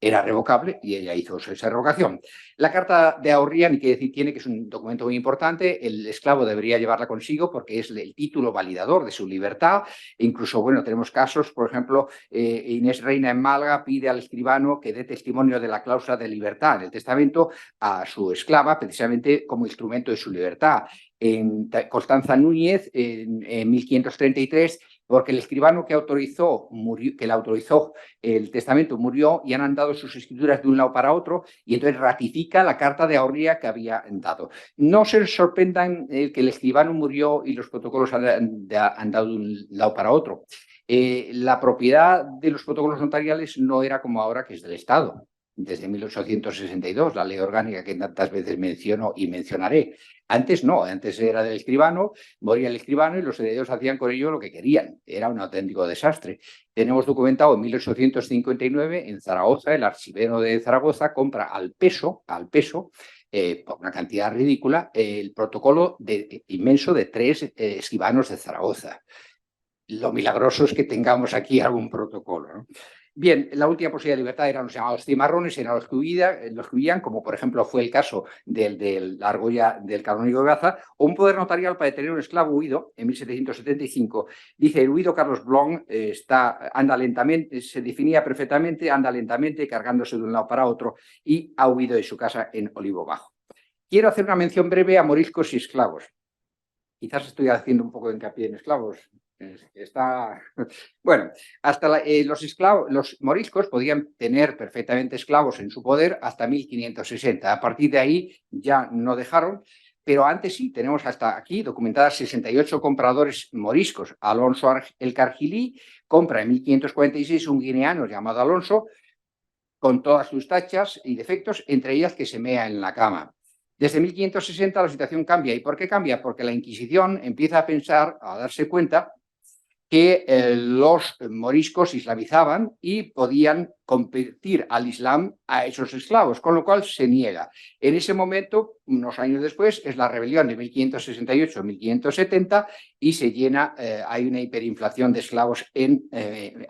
Speaker 2: Era revocable y ella hizo esa revocación. La carta de ahorría, ni que decir tiene, que es un documento muy importante. El esclavo debería llevarla consigo porque es el título validador de su libertad. E incluso, bueno, tenemos casos, por ejemplo, Inés Reina en Málaga pide al escribano que dé testimonio de la cláusula de libertad en el testamento a su esclava, precisamente como instrumento de su libertad. En Constanza Núñez, en 1533, porque el escribano que le autorizó el testamento murió y han andado sus escrituras de un lado para otro y entonces ratifica la carta de ahorría que había dado. No se sorprendan que el escribano murió y los protocolos han dado de un lado para otro. La propiedad de los protocolos notariales no era como ahora, que es del Estado. Desde 1862, la ley orgánica que tantas veces menciono y mencionaré. Antes no, antes era del escribano, moría el escribano y los herederos hacían con ello lo que querían. Era un auténtico desastre. Tenemos documentado en 1859 en Zaragoza, el archivero de Zaragoza compra al peso, por una cantidad ridícula, el protocolo inmenso de 3 escribanos de Zaragoza. Lo milagroso es que tengamos aquí algún protocolo, ¿no? Bien, la última posibilidad de libertad eran los llamados cimarrones, eran los que huían, como por ejemplo fue el caso la argolla del canónigo de Baza, o un poder notarial para detener un esclavo huido en 1775. Dice, el huido Carlos Blon anda lentamente, se definía perfectamente, anda lentamente, cargándose de un lado para otro, y ha huido de su casa en Olivo Bajo. Quiero hacer una mención breve a moriscos y esclavos. Quizás estoy haciendo un poco de hincapié en esclavos. Bueno, hasta los moriscos podían tener perfectamente esclavos en su poder hasta 1560. A partir de ahí ya no dejaron, pero antes sí, tenemos hasta aquí documentadas 68 compradores moriscos. Alonso el Cargilí compra en 1546 un guineano llamado Alonso, con todas sus tachas y defectos, entre ellas que se mea en la cama. Desde 1560 la situación cambia. ¿Y por qué cambia? Porque la Inquisición empieza a darse cuenta que los moriscos islamizaban y podían convertir al Islam a esos esclavos, con lo cual se niega. En ese momento, unos años después, es la rebelión de 1568-1570 y se llena, hay una hiperinflación de esclavos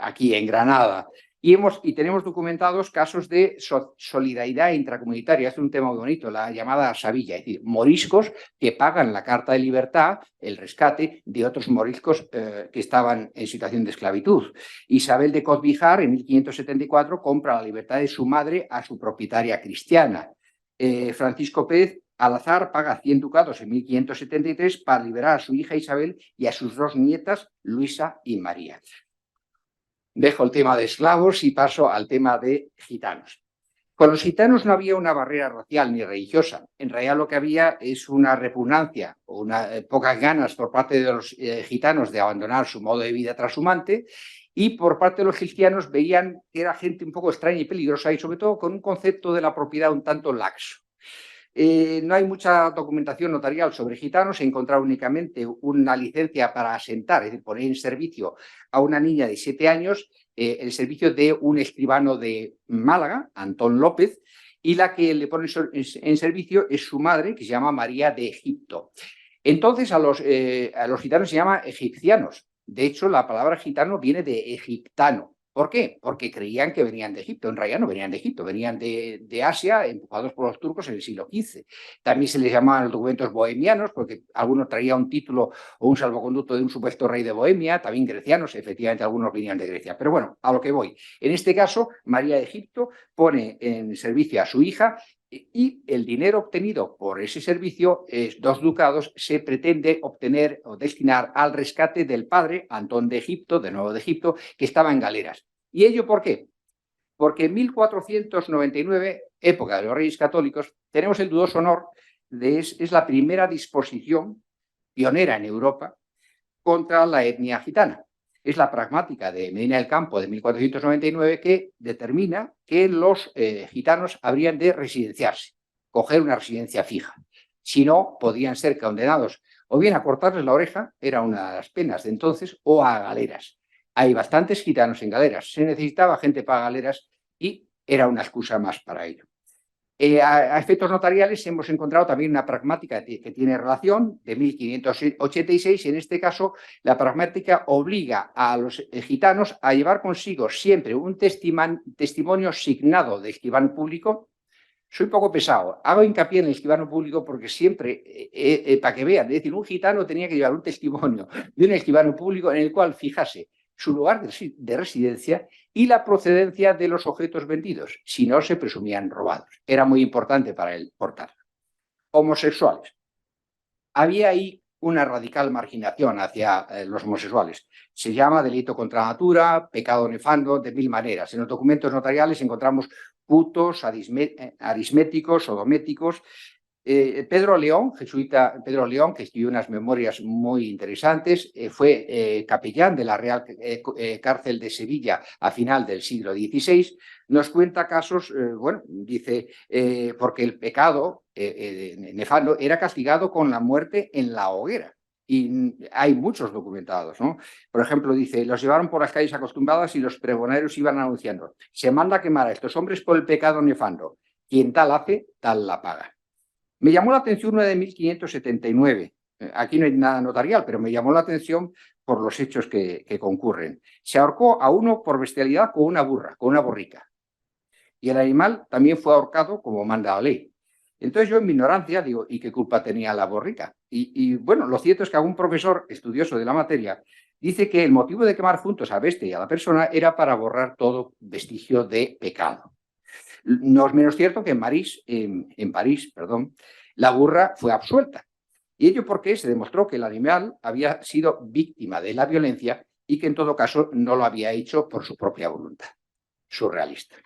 Speaker 2: aquí en Granada. Y tenemos documentados casos de solidaridad intracomunitaria. Es un tema muy bonito, la llamada sabilla, es decir, moriscos que pagan la carta de libertad, el rescate de otros moriscos que estaban en situación de esclavitud. Isabel de Cotbijar, en 1574, compra la libertad de su madre a su propietaria cristiana. Francisco Pérez Alazar paga 100 ducados en 1573 para liberar a su hija Isabel y a sus 2 nietas, Luisa y María. Dejo el tema de esclavos y paso al tema de gitanos. Con los gitanos no había una barrera racial ni religiosa. En realidad lo que había es una repugnancia o pocas ganas por parte de los gitanos de abandonar su modo de vida trashumante, y por parte de los cristianos veían que era gente un poco extraña y peligrosa, y sobre todo con un concepto de la propiedad un tanto laxo. No hay mucha documentación notarial sobre gitanos. Se encontrado únicamente una licencia para asentar, es decir, poner en servicio a una niña de 7 años, el servicio de un escribano de Málaga, Antón López, y la que le pone en servicio es su madre, que se llama María de Egipto. Entonces a los gitanos se llama egipcianos. De hecho, la palabra gitano viene de egiptano. ¿Por qué? Porque creían que venían de Egipto. En realidad no venían de Egipto, venían de Asia, empujados por los turcos en el siglo XV. También se les llamaban los documentos bohemianos, porque alguno traía un título o un salvoconducto de un supuesto rey de Bohemia, también grecianos, efectivamente algunos venían de Grecia. Pero bueno, a lo que voy. En este caso, María de Egipto pone en servicio a su hija, y el dinero obtenido por ese servicio, 2 ducados, se pretende obtener o destinar al rescate del padre, Antón de Egipto, de nuevo de Egipto, que estaba en galeras. ¿Y ello por qué? Porque en 1499, época de los Reyes Católicos, tenemos el dudoso honor es la primera disposición pionera en Europa contra la etnia gitana. Es la pragmática de Medina del Campo de 1499 que determina que los gitanos habrían de residenciarse, coger una residencia fija. Si no, podían ser condenados o bien a cortarles la oreja, era una de las penas de entonces, o a galeras. Hay bastantes gitanos en galeras. Se necesitaba gente para galeras y era una excusa más para ello. A efectos notariales hemos encontrado también una pragmática que tiene relación de 1586. En este caso, la pragmática obliga a los gitanos a llevar consigo siempre un testimonio signado de escribano público. Soy poco pesado, hago hincapié en el escribano público porque siempre, para que vean, es decir, un gitano tenía que llevar un testimonio de un escribano público en el cual fijase su lugar de residencia y la procedencia de los objetos vendidos, si no se presumían robados. Era muy importante para él portar. Homosexuales. Había ahí una radical marginación hacia los homosexuales. Se llama delito contra la natura, pecado nefando, de 1000 maneras. En los documentos notariales encontramos putos, arisméticos, sodométicos. Pedro León, jesuita Pedro León, que escribió unas memorias muy interesantes, fue capellán de la Real Cárcel de Sevilla a final del siglo XVI, nos cuenta casos, bueno, dice, porque el pecado nefando era castigado con la muerte en la hoguera. Y hay muchos documentados, ¿no? Por ejemplo, dice, los llevaron por las calles acostumbradas y los pregoneros iban anunciando, se manda a quemar a estos hombres por el pecado nefando, quien tal hace, tal la paga. Me llamó la atención una de 1579. Aquí no hay nada notarial, pero me llamó la atención por los hechos que concurren. Se ahorcó a uno por bestialidad con una burra, con una borrica. Y el animal también fue ahorcado como manda la ley. Entonces yo en mi ignorancia digo, ¿y qué culpa tenía la borrica? Y bueno, lo cierto es que algún profesor estudioso de la materia dice que el motivo de quemar juntos a bestia y a la persona era para borrar todo vestigio de pecado. No es menos cierto que en París, la burra fue absuelta. Y ello porque se demostró que el animal había sido víctima de la violencia y que en todo caso no lo había hecho por su propia voluntad. Surrealista.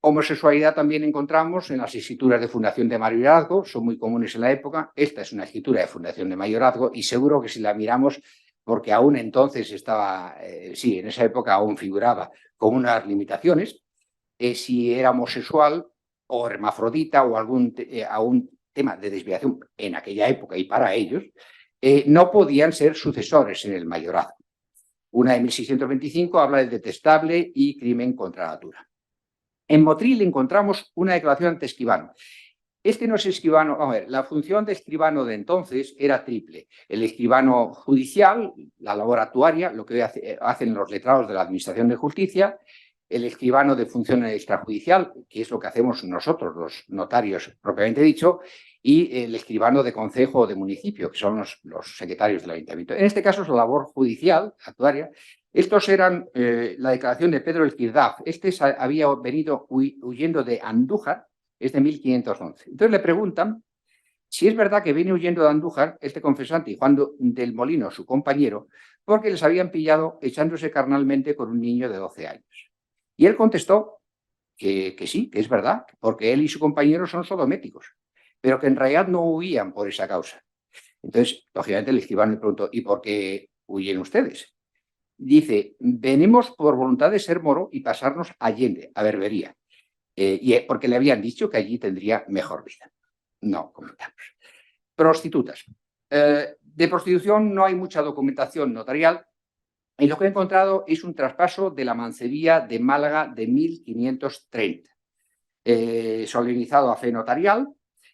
Speaker 2: Homosexualidad también encontramos en las escrituras de fundación de mayorazgo, son muy comunes en la época. Esta es una escritura de fundación de mayorazgo y seguro que si la miramos, porque aún entonces estaba, sí, en esa época aún figuraba con unas limitaciones, si era homosexual o hermafrodita o algún tema de desviación en aquella época y para ellos, no podían ser sucesores en el mayorazgo. Una de 1625 habla del detestable y crimen contra la natura. En Motril encontramos una declaración ante escribano. Este no es escribano, vamos a ver, la función de escribano de entonces era triple. El escribano judicial, la labor actuaria, lo que hacen los letrados de la Administración de Justicia, el escribano de función extrajudicial, que es lo que hacemos nosotros, los notarios propiamente dicho, y el escribano de concejo o de municipio, que son los secretarios del ayuntamiento. En este caso es la labor judicial, actuaria. Estos eran la declaración de Pedro el Quirdaf. Este había venido huyendo de Andújar, es de 1511. Entonces le preguntan si es verdad que viene huyendo de Andújar este confesante y Juan del Molino, su compañero, porque les habían pillado echándose carnalmente con un niño de 12 años. Y él contestó que sí, que es verdad, porque él y su compañero son sodométicos, pero que en realidad no huían por esa causa. Entonces, lógicamente, el escribano le preguntó, ¿y por qué huyen ustedes? Dice, venimos por voluntad de ser moro y pasarnos a Allende, a Berbería, porque le habían dicho que allí tendría mejor vida. No comentamos. Prostitutas. De prostitución no hay mucha documentación notarial, y lo que he encontrado es un traspaso de la mancebía de Málaga de 1530, solemnizado a fe notarial,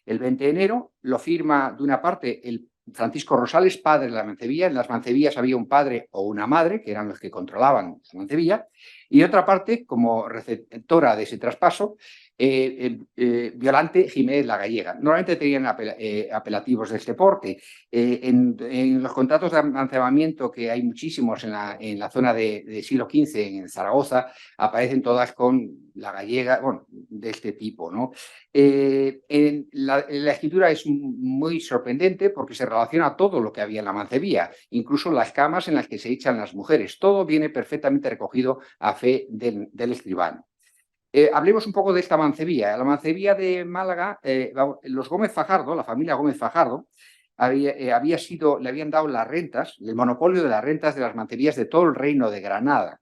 Speaker 2: el 20 de enero, lo firma de una parte el Francisco Rosales, padre de la mancebía. En las mancebías había un padre o una madre, que eran los que controlaban la mancebía, y otra parte, como receptora de ese traspaso, Violante Jiménez la Gallega. Normalmente tenían apelativos de este porte. En los contratos de amancebamiento, que hay muchísimos en la zona de siglo XV, en Zaragoza, aparecen todas con la gallega, bueno, de este tipo, ¿no? La escritura es muy sorprendente porque se relaciona todo lo que había en la mancebía, incluso las camas en las que se echan las mujeres. Todo viene perfectamente recogido a fe del escribano. Hablemos un poco de esta mancebía. La mancebía de Málaga, los Gómez Fajardo, la familia Gómez Fajardo, le habían dado las rentas, el monopolio de las rentas de las mancebías de todo el reino de Granada.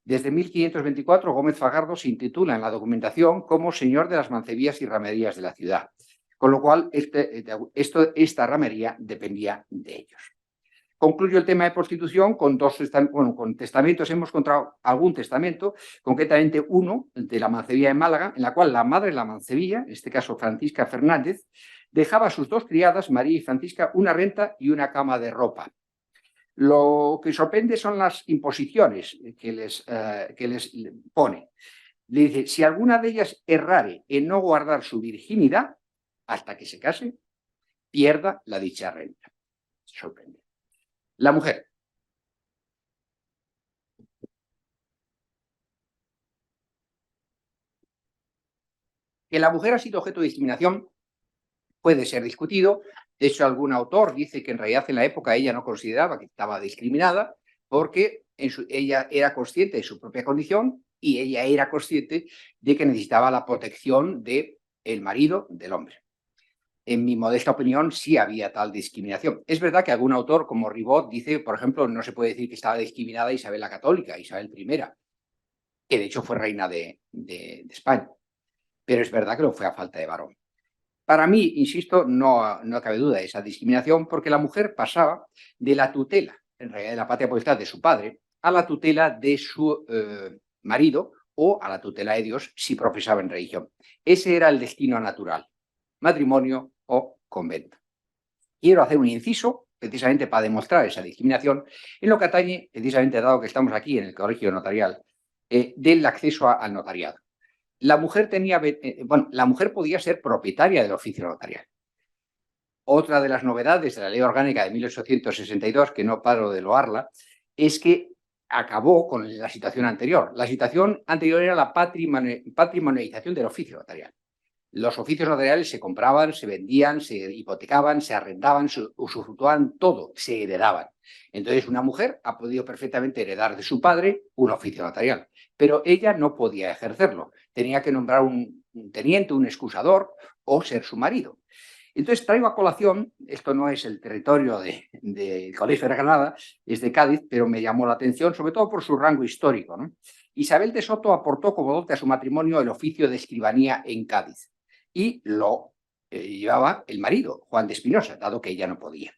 Speaker 2: Desde 1524, Gómez Fajardo se intitula en la documentación como señor de las mancebías y ramerías de la ciudad, con lo cual esta ramería dependía de ellos. Concluyo el tema de prostitución con con testamentos. Hemos encontrado algún testamento, concretamente uno de la mancebía de Málaga, en la cual la madre de la mancebía, en este caso Francisca Fernández, dejaba a sus dos criadas, María y Francisca, una renta y una cama de ropa. Lo que sorprende son las imposiciones que les pone. Le dice, si alguna de ellas errare en no guardar su virginidad hasta que se case, pierda la dicha renta. Sorprende. La mujer. Que la mujer ha sido objeto de discriminación puede ser discutido. De hecho, algún autor dice que en realidad en la época ella no consideraba que estaba discriminada porque ella era consciente de su propia condición y ella era consciente de que necesitaba la protección del marido, del hombre. En mi modesta opinión, sí había tal discriminación. Es verdad que algún autor, como Ribot, dice, por ejemplo, no se puede decir que estaba discriminada Isabel la Católica, Isabel I, que de hecho fue reina de España. Pero es verdad que lo fue a falta de varón. Para mí, insisto, no cabe duda de esa discriminación, porque la mujer pasaba de la tutela, en realidad de la patria potestad de su padre, a la tutela de su marido o a la tutela de Dios si profesaba en religión. Ese era el destino natural, matrimonio o convento. Quiero hacer un inciso, precisamente para demostrar esa discriminación, en lo que atañe, precisamente dado que estamos aquí en el colegio notarial, del acceso al notariado. La mujer la mujer podía ser propietaria del oficio notarial. Otra de las novedades de la Ley Orgánica de 1862, que no paro de loarla, es que acabó con la situación anterior. La situación anterior era la patrimonialización del oficio notarial. Los oficios notariales se compraban, se vendían, se hipotecaban, se arrendaban, se usufructuaban, todo, se heredaban. Entonces, una mujer ha podido perfectamente heredar de su padre un oficio notarial, pero ella no podía ejercerlo. Tenía que nombrar un teniente, un excusador o ser su marido. Entonces, traigo a colación, esto no es el territorio del Colegio de Granada, es de Cádiz, pero me llamó la atención, sobre todo por su rango histórico, ¿no? Isabel de Soto aportó como dote a su matrimonio el oficio de escribanía en Cádiz y lo llevaba el marido, Juan de Espinosa, dado que ella no podía.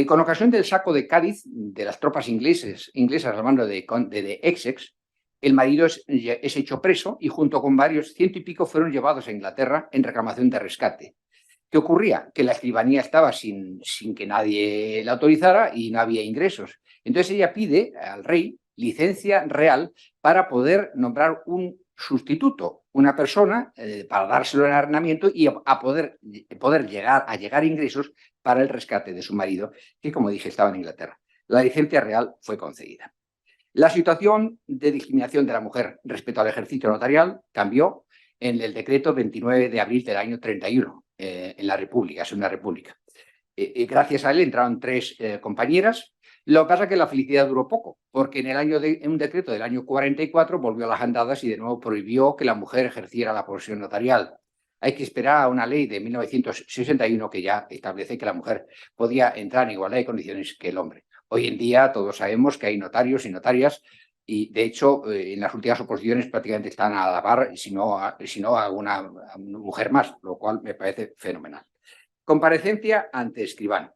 Speaker 2: Con ocasión del saco de Cádiz de las tropas inglesas al mando de Essex, el marido es hecho preso y junto con varios, 100 y pico, fueron llevados a Inglaterra en reclamación de rescate. ¿Qué ocurría? Que la escribanía estaba sin que nadie la autorizara y no había ingresos. Entonces ella pide al rey licencia real para poder nombrar un sustituto, una persona para dárselo en arrendamiento y a poder llegar a ingresos para el rescate de su marido, que, como dije, estaba en Inglaterra. La licencia real fue concedida. La situación de discriminación de la mujer respecto al ejercicio notarial cambió en el decreto 29 de abril del año 31, en la República, es una república. Gracias a él entraron 3 compañeras. Lo que pasa es que la felicidad duró poco, porque en un decreto del año 44 volvió a las andadas y de nuevo prohibió que la mujer ejerciera la profesión notarial. Hay que esperar a una ley de 1961 que ya establece que la mujer podía entrar en igualdad de condiciones que el hombre. Hoy en día todos sabemos que hay notarios y notarias y, de hecho, en las últimas oposiciones prácticamente están a la par, si no a una mujer más, lo cual me parece fenomenal. Comparecencia ante escribano.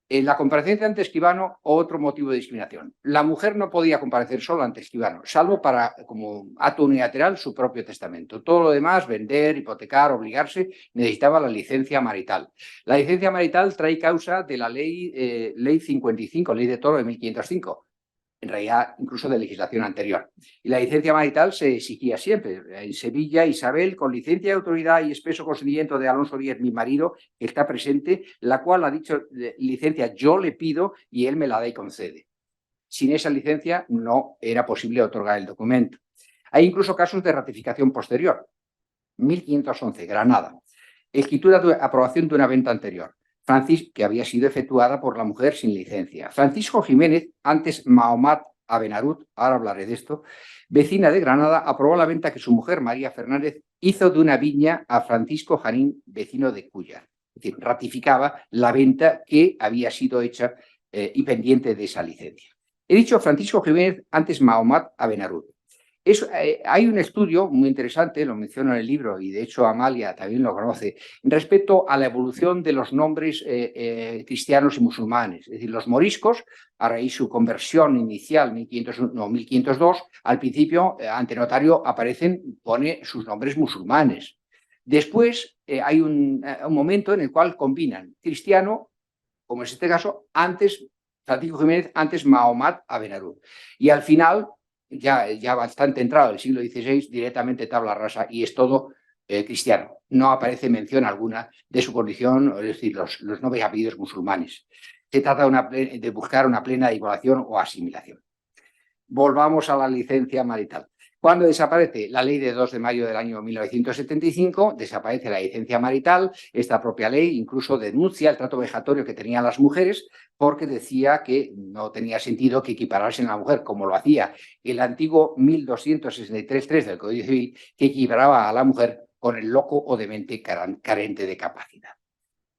Speaker 2: En la comparecencia ante escribano, otro motivo de discriminación. La mujer no podía comparecer sola ante escribano, salvo para, como acto unilateral, su propio testamento. Todo lo demás, vender, hipotecar, obligarse, necesitaba la licencia marital. La licencia marital trae causa de la ley 55, ley de Toro de 1505. En realidad, incluso de legislación anterior. Y la licencia marital se exigía siempre. En Sevilla, Isabel, con licencia de autoridad y expreso consentimiento de Alonso Díez, mi marido, que está presente, la cual ha dicho licencia yo le pido y él me la da y concede. Sin esa licencia no era posible otorgar el documento. Hay incluso casos de ratificación posterior. 1511, Granada. Escritura de aprobación de una venta anterior. Que había sido efectuada por la mujer sin licencia. Francisco Jiménez, antes Mahomat Abenarut, ahora hablaré de esto, vecina de Granada, aprobó la venta que su mujer, María Fernández, hizo de una viña a Francisco Janín, vecino de Cúllar. Es decir, ratificaba la venta que había sido hecha y pendiente de esa licencia. He dicho Francisco Jiménez, antes Mahomat Abenarut. Hay un estudio muy interesante, lo menciono en el libro y de hecho Amalia también lo conoce, respecto a la evolución de los nombres cristianos y musulmanes. Es decir, los moriscos, a raíz de su conversión inicial, 1502, al principio, ante notario pone sus nombres musulmanes. Después hay un momento en el cual combinan cristiano, como es este caso, antes Francisco Jiménez, antes Mahomat Abenarut. Y al final, ya bastante entrado el siglo XVI, directamente tabla rasa y es todo cristiano. No aparece mención alguna de su condición, es decir, los nombres y apellidos musulmanes. Se trata de buscar una plena igualación o asimilación. Volvamos a la licencia marital. Cuando desaparece la ley de 2 de mayo del año 1975, desaparece la licencia marital. Esta propia ley incluso denuncia el trato vejatorio que tenían las mujeres porque decía que no tenía sentido que equiparasen a la mujer, como lo hacía el antiguo 1263.3 del Código Civil, que equiparaba a la mujer con el loco o demente carente de capacidad.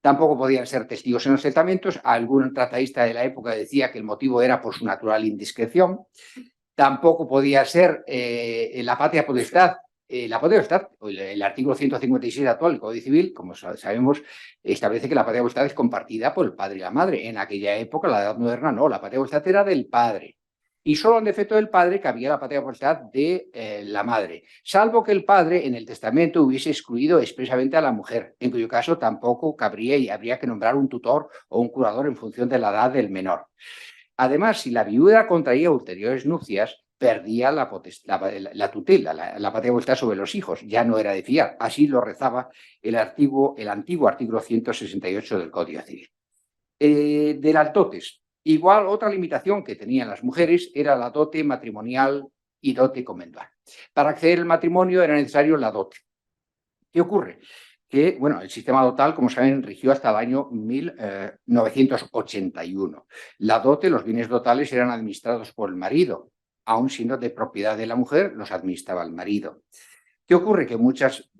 Speaker 2: Tampoco podían ser testigos en los testamentos. Algún tratadista de la época decía que el motivo era por su natural indiscreción. Tampoco podía ser la patria potestad. La patria potestad, el artículo 156 actual del Código Civil, como sabemos, establece que la patria potestad es compartida por el padre y la madre. En aquella época, la Edad Moderna, no, la patria potestad era del padre. Y solo en defecto del padre cabía la patria potestad de la madre, salvo que el padre en el testamento hubiese excluido expresamente a la mujer, en cuyo caso tampoco cabría y habría que nombrar un tutor o un curador en función de la edad del menor. Además, si la viuda contraía ulteriores nupcias, perdía la tutela, la patria potestad sobre los hijos, ya no era de fiar. Así lo rezaba el antiguo artículo 168 del Código Civil. De las dotes, igual otra limitación que tenían las mujeres era la dote matrimonial y dote conventual. Para acceder al matrimonio era necesario la dote. ¿Qué ocurre? Que, bueno, el sistema dotal, como saben, rigió hasta el año 1981. La dote, los bienes dotales eran administrados por el marido, aun siendo de propiedad de la mujer, los administraba el marido. ¿Qué ocurre? Que muchas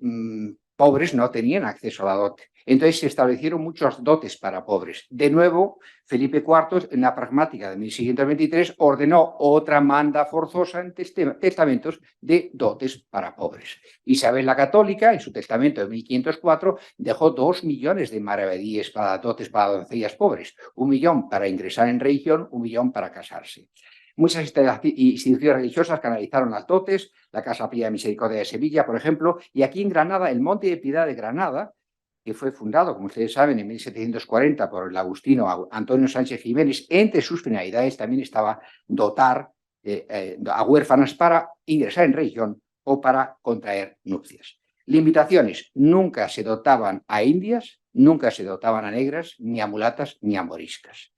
Speaker 2: pobres no tenían acceso a la dote. Entonces se establecieron muchos dotes para pobres. De nuevo, Felipe IV, en la pragmática de 1623, ordenó otra manda forzosa en testamentos de dotes para pobres. Isabel la Católica, en su testamento de 1504, dejó 2 millones de maravedíes para dotes para doncellas pobres, 1 millón para ingresar en religión, 1 millón para casarse. Muchas instituciones religiosas canalizaron las dotes, la Casa Pía de Misericordia de Sevilla, por ejemplo, y aquí en Granada, el Monte de Piedad de Granada, que fue fundado, como ustedes saben, en 1740 por el agustino Antonio Sánchez Jiménez, entre sus finalidades también estaba dotar a huérfanas para ingresar en religión o para contraer nupcias. Limitaciones: nunca se dotaban a indias, nunca se dotaban a negras, ni a mulatas, ni a moriscas.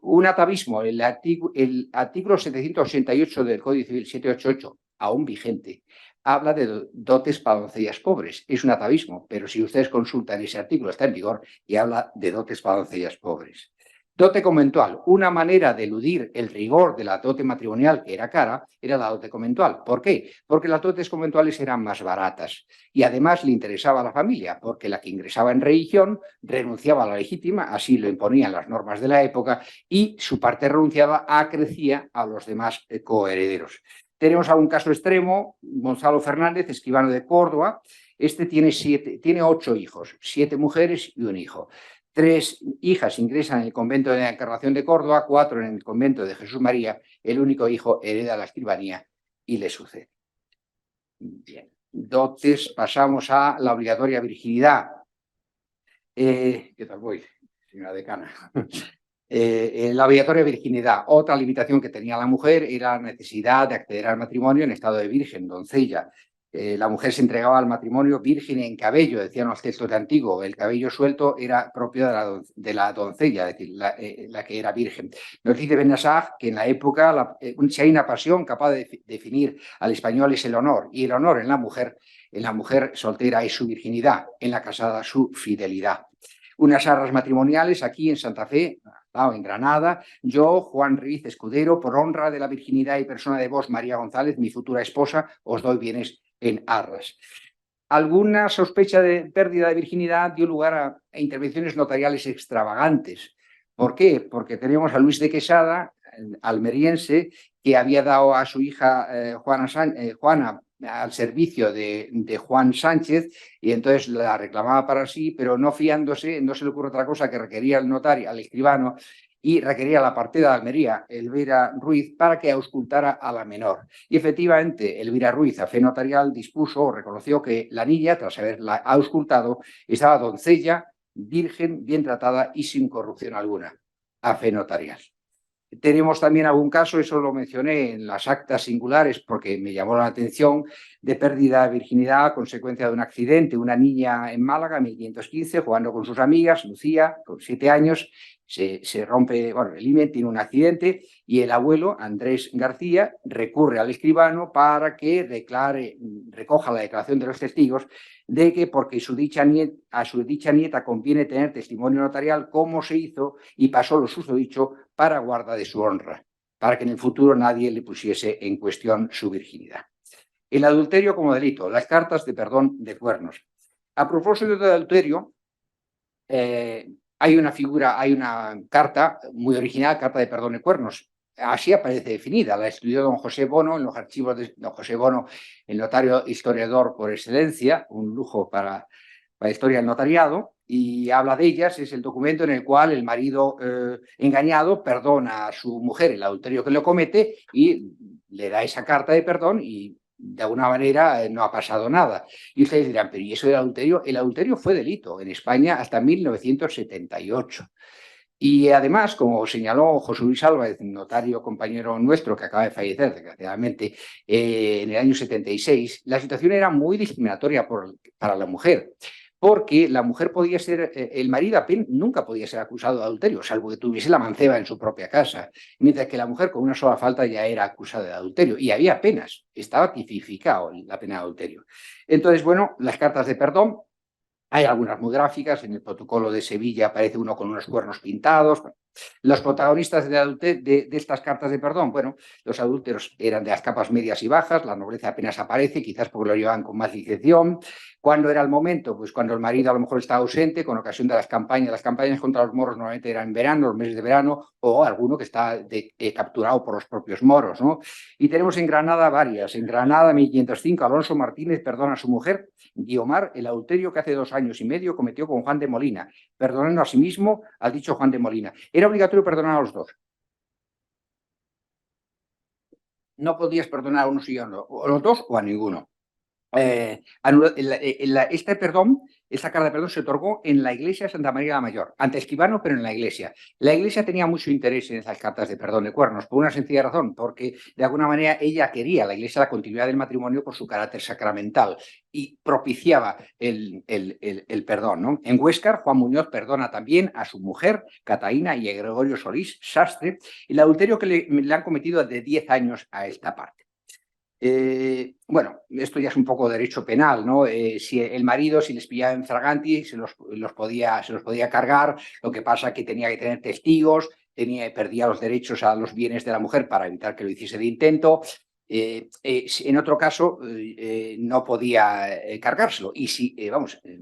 Speaker 2: Un atavismo, el artículo 788 del Código Civil 788, aún vigente, habla de dotes para doncellas pobres. Es un atavismo, pero si ustedes consultan ese artículo, está en vigor y habla de dotes para doncellas pobres. Dote conventual, una manera de eludir el rigor de la dote matrimonial, que era cara, era la dote conventual. ¿Por qué? Porque las dotes conventuales eran más baratas y además le interesaba a la familia, porque la que ingresaba en religión renunciaba a la legítima, así lo imponían las normas de la época, y su parte renunciada acrecía a los demás coherederos. Tenemos algún caso extremo: Gonzalo Fernández, escribano de Córdoba. Este tiene 8 hijos, 7 mujeres y un hijo. 3 hijas ingresan en el convento de la Encarnación de Córdoba, 4 en el convento de Jesús María. El único hijo hereda la escribanía y le sucede. Bien. Dotes, pasamos a la obligatoria virginidad. ¿Qué tal voy, señora decana? La obligatoria virginidad, otra limitación que tenía la mujer era la necesidad de acceder al matrimonio en estado de virgen, doncella. La mujer se entregaba al matrimonio virgen en cabello, decían los textos de antiguo. El cabello suelto era propio de la doncella, es decir, la que era virgen. Nos dice Benasag que en la época, si hay una pasión capaz de definir al español, es el honor, y el honor en la mujer soltera es su virginidad, en la casada su fidelidad. Unas arras matrimoniales aquí en Santa Fe, en Granada: yo, Juan Ruiz Escudero, por honra de la virginidad y persona de vos, María González, mi futura esposa, os doy bienes en arras. Alguna sospecha de pérdida de virginidad dio lugar a intervenciones notariales extravagantes. ¿Por qué? Porque tenemos a Luis de Quesada, almeriense, que había dado a su hija Juana al servicio de Juan Sánchez, y entonces la reclamaba para sí, pero no fiándose, no se le ocurre otra cosa que requería al notario, al escribano, y requería la partida de Almería, Elvira Ruiz, para que auscultara a la menor. Y efectivamente, Elvira Ruiz, a fe notarial, dispuso o reconoció que la niña, tras haberla auscultado, estaba doncella, virgen, bien tratada y sin corrupción alguna, a fe notarial. Tenemos también algún caso, eso lo mencioné en las actas singulares porque me llamó la atención, de pérdida de virginidad a consecuencia de un accidente. Una niña en Málaga, en 1515, jugando con sus amigas, Lucía, con 7 años, se rompe, el himen, tiene un accidente, y el abuelo, Andrés García, recurre al escribano para que recoja la declaración de los testigos de que porque a su dicha nieta conviene tener testimonio notarial, cómo se hizo y pasó lo susodicho para guarda de su honra, para que en el futuro nadie le pusiese en cuestión su virginidad. El adulterio como delito, las cartas de perdón de cuernos. A propósito de adulterio, hay una carta muy original, carta de perdón de cuernos. Así aparece definida, la estudió don José Bono en los archivos de don José Bono, el notario historiador por excelencia, un lujo para la historia del notariado, y habla de ellas. Es el documento en el cual el marido engañado perdona a su mujer el adulterio que lo comete y le da esa carta de perdón, y de alguna manera no ha pasado nada. Y ustedes dirán, pero ¿y eso del adulterio? El adulterio fue delito en España hasta 1978. Y además, como señaló José Luis Álvarez, notario compañero nuestro que acaba de fallecer, desgraciadamente, en el año 76, la situación era muy discriminatoria para la mujer, porque la mujer podía ser, el marido nunca podía ser acusado de adulterio, salvo que tuviese la manceba en su propia casa, mientras que la mujer con una sola falta ya era acusada de adulterio, y había penas, estaba tipificado la pena de adulterio. Entonces, las cartas de perdón, hay algunas muy gráficas. En el protocolo de Sevilla aparece uno con unos cuernos pintados. Los protagonistas de estas cartas de perdón, los adúlteros eran de las capas medias y bajas, la nobleza apenas aparece, quizás porque lo llevaban con más discreción. ¿Cuándo era el momento? Pues cuando el marido a lo mejor estaba ausente, con ocasión de las campañas contra los moros normalmente eran en verano, los meses de verano, o alguno que está capturado por los propios moros, ¿no? Y tenemos en Granada varias. En Granada, 1505, Alonso Martínez perdona a su mujer, Guiomar, el adulterio que hace 2 años y medio cometió con Juan de Molina, perdonando a sí mismo al dicho Juan de Molina. Era obligatorio perdonar a los dos. no podías perdonar a uno y a o los dos o a ninguno. Esta carta de perdón se otorgó en la iglesia de Santa María la Mayor, ante escribano, pero en la iglesia. La iglesia tenía mucho interés en esas cartas de perdón de cuernos, por una sencilla razón, porque de alguna manera ella quería, la iglesia, la continuidad del matrimonio por su carácter sacramental y propiciaba el perdón, ¿no? En Huéscar, Juan Muñoz perdona también a su mujer, Catalina, y a Gregorio Solís, sastre, el adulterio que le han cometido de 10 años a esta parte. Bueno, esto ya es un poco derecho penal, ¿no? Si el marido, si les pillaba en fraganti, se los podía cargar, lo que pasa es que tenía que tener testigos, perdía los derechos a los bienes de la mujer para evitar que lo hiciese de intento. En otro caso, no podía cargárselo, y si,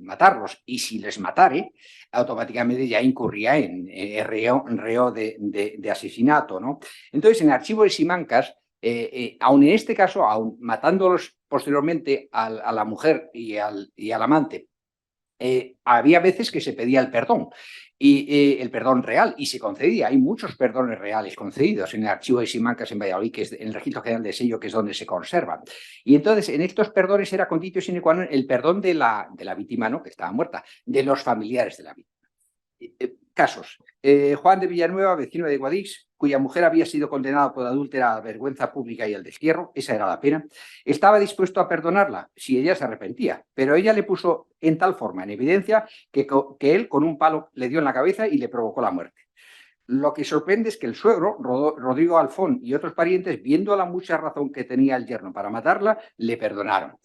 Speaker 2: matarlos, y si les matare, automáticamente ya incurría en reo de asesinato, ¿no? Entonces, en el archivo de Simancas, aun en este caso, aun matándolos posteriormente a la mujer y al amante, había veces que se pedía el perdón, y el perdón real, y se concedía. Hay muchos perdones reales concedidos en el archivo de Simancas en Valladolid, que es en el Registro General de Sello, que es donde se conservan. Y entonces, en estos perdones era conditio sine qua non el perdón de la víctima, ¿no?, que estaba muerta, de los familiares de la víctima. Casos. Juan de Villanueva, vecino de Guadix, cuya mujer había sido condenada por adúltera a la vergüenza pública y al destierro, esa era la pena, estaba dispuesto a perdonarla si ella se arrepentía, pero ella le puso en tal forma en evidencia que él con un palo le dio en la cabeza y le provocó la muerte. Lo que sorprende es que el suegro, Rodrigo Alfón, y otros parientes, viendo la mucha razón que tenía el yerno para matarla, le perdonaron.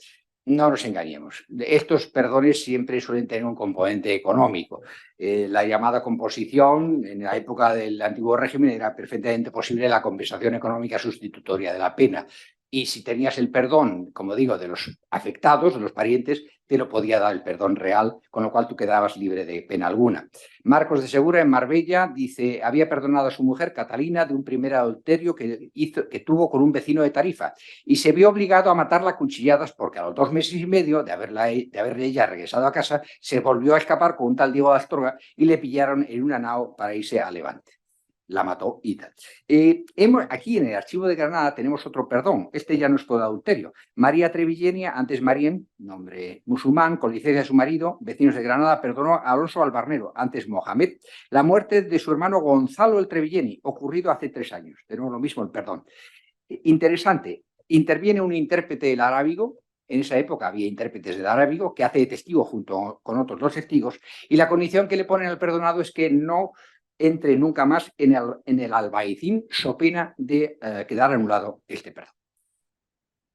Speaker 2: No nos engañemos, estos perdones siempre suelen tener un componente económico. La llamada composición, en la época del antiguo régimen, era perfectamente posible la compensación económica sustitutoria de la pena. Y si tenías el perdón, como digo, de los afectados, de los parientes, te lo podía dar el perdón real, con lo cual tú quedabas libre de pena alguna. Marcos de Segura, en Marbella, dice: había perdonado a su mujer, Catalina, de un primer adulterio que tuvo con un vecino de Tarifa, y se vio obligado a matarla a cuchilladas porque a los 2 meses y medio de haberle ella regresado a casa, se volvió a escapar con un tal Diego de Astorga y le pillaron en una nao para irse a Levante. La mató y tal. Aquí en el archivo de Granada tenemos otro perdón. Este ya no es por adulterio. María Trevillenia, antes Marien, nombre musulmán, con licencia de su marido, vecinos de Granada, perdonó a Alonso Albarnero, antes Mohamed, la muerte de su hermano Gonzalo el Trevilleni, ocurrido hace 3 años. Tenemos lo mismo, el perdón. Interesante. Interviene un intérprete del arábigo. En esa época había intérpretes del arábigo que hace de testigo junto con otros 2 testigos, y la condición que le ponen al perdonado es que no entre nunca más en el albaicín, so pena de quedar anulado este perdón.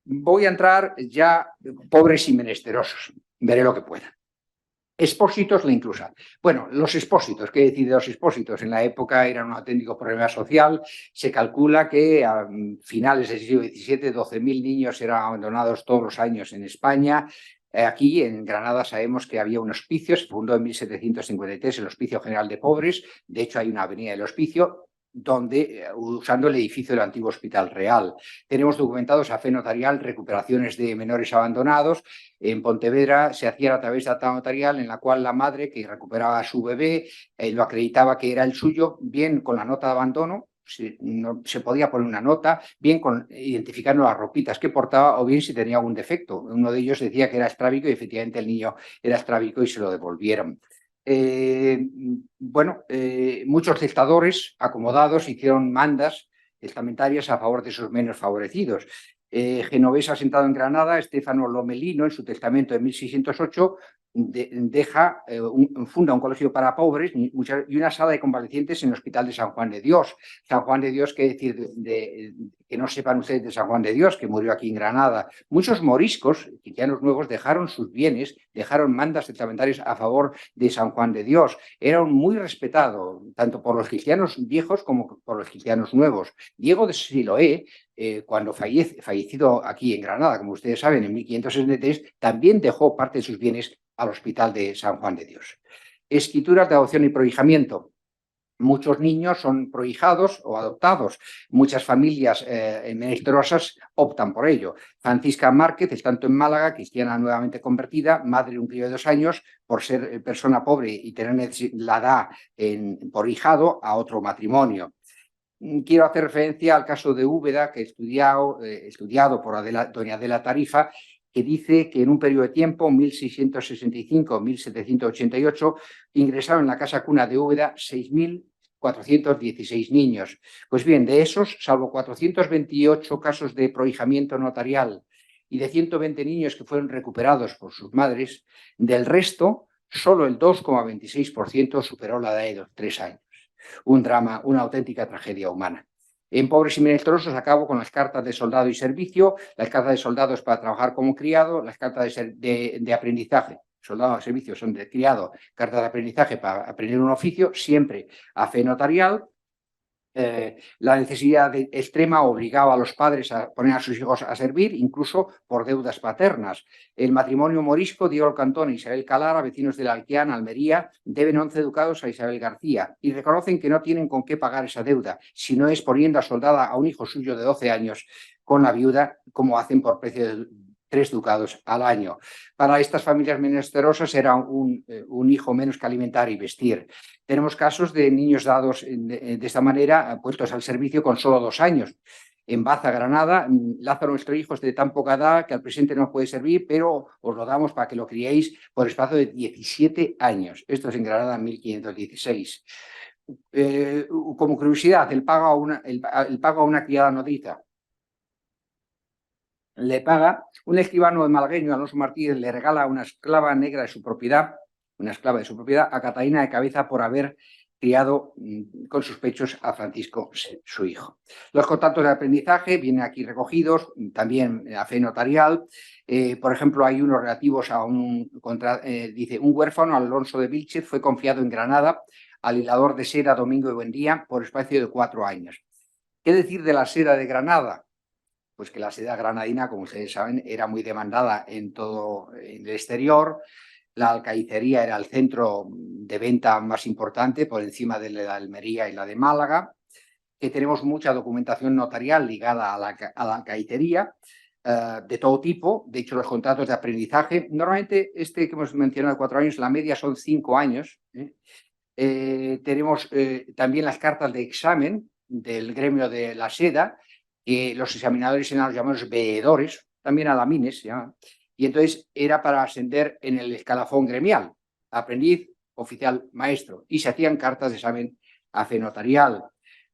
Speaker 2: Voy a entrar ya pobres y menesterosos, veré lo que pueda. Expósitos, la inclusa. Bueno, los expósitos, ¿qué decir de los expósitos? En la época eran un auténtico problema social. Se calcula que a finales del siglo XVII 12.000 niños eran abandonados todos los años en España. Aquí en Granada sabemos que había un hospicio, se fundó en 1753 el Hospicio General de Pobres. De hecho, hay una avenida del hospicio, usando el edificio del antiguo Hospital Real. Tenemos documentados a fe notarial recuperaciones de menores abandonados. En Pontevedra se hacía a través de acta notarial, en la cual la madre que recuperaba a su bebé lo acreditaba que era el suyo, bien con la nota de abandono. Se podía poner una nota, bien identificando las ropitas que portaba, o bien si tenía algún defecto. Uno de ellos decía que era estrábico y efectivamente el niño era estrábico y se lo devolvieron. Muchos testadores acomodados hicieron mandas testamentarias a favor de sus menos favorecidos. Genovés, asentado en Granada, Estefano Lomelino, en su testamento de 1608, funda un colegio para pobres y una sala de convalecientes en el Hospital de San Juan de Dios. San Juan de Dios, ¿qué decir que no sepan ustedes de San Juan de Dios, que murió aquí en Granada? Muchos moriscos, cristianos nuevos, dejaron sus bienes, dejaron mandas testamentarias a favor de San Juan de Dios. Era muy respetado, tanto por los cristianos viejos como por los cristianos nuevos. Diego de Siloé, cuando fallecido aquí en Granada, como ustedes saben, en 1563, también dejó parte de sus bienes al Hospital de San Juan de Dios. Escrituras de adopción y prohijamiento. Muchos niños son prohijados o adoptados. Muchas familias menesterosas optan por ello. Francisca Márquez, estando en Málaga, cristiana nuevamente convertida, madre de un crío de 2 años, por ser persona pobre y tener la da por hijado a otro matrimonio. quiero hacer referencia al caso de Úbeda, que he estudiado por doña Adela Tarifa, que dice que en un periodo de tiempo, 1665-1788, ingresaron en la casa cuna de Úbeda 6.416 niños. Pues bien, de esos, salvo 428 casos de prohijamiento notarial y de 120 niños que fueron recuperados por sus madres, del resto, solo el 2,26% superó la edad de los 3 años. Un drama, una auténtica tragedia humana. En Pobres y Menesterosos acabo con las cartas de soldado y servicio, las cartas de soldados para trabajar como criado, las cartas de aprendizaje. Soldado de servicio son de criado, cartas de aprendizaje para aprender un oficio, siempre a fe notarial. La necesidad extrema obligaba a los padres a poner a sus hijos a servir, incluso por deudas paternas. El matrimonio morisco, Diego Cantón e Isabel Calara, vecinos de la Alquiana, Almería, deben 11 ducados a Isabel García y reconocen que no tienen con qué pagar esa deuda, si no es poniendo a soldada a un hijo suyo de 12 años con la viuda, como hacen por precio de 3 ducados al año. Para estas familias menesterosas era un hijo menos que alimentar y vestir. Tenemos casos de niños dados de esta manera, puestos al servicio con solo 2 años. En Baza, Granada, Lázaro, nuestro hijo, es de tan poca edad que al presente no puede servir, pero os lo damos para que lo criéis por espacio de 17 años. Esto es en Granada en 1516. Como curiosidad, el pago a una criada nodriza. Le paga un escribano de malagueño, Alonso Martínez, le regala una esclava negra de su propiedad, a Catalina de Cabeza por haber criado con sus pechos a Francisco, su hijo. Los contratos de aprendizaje vienen aquí recogidos, también a fe notarial. Por ejemplo, hay unos relativos a dice, un huérfano, Alonso de Vilchez, fue confiado en Granada al hilador de seda Domingo de Buendía por espacio de 4 años. ¿Qué decir de la seda de Granada? Pues que la seda granadina, como ustedes saben, era muy demandada en todo el exterior. La alcaicería era el centro de venta más importante por encima de la de Almería y la de Málaga, que tenemos mucha documentación notarial ligada a la alcaicería de todo tipo. De hecho, los contratos de aprendizaje, normalmente este que hemos mencionado de 4 años, la media son 5 años. Tenemos también las cartas de examen del gremio de la seda, que los examinadores eran los llamados veedores, también alamines se llaman, y entonces era para ascender en el escalafón gremial, aprendiz, oficial, maestro, y se hacían cartas de examen a fe notarial.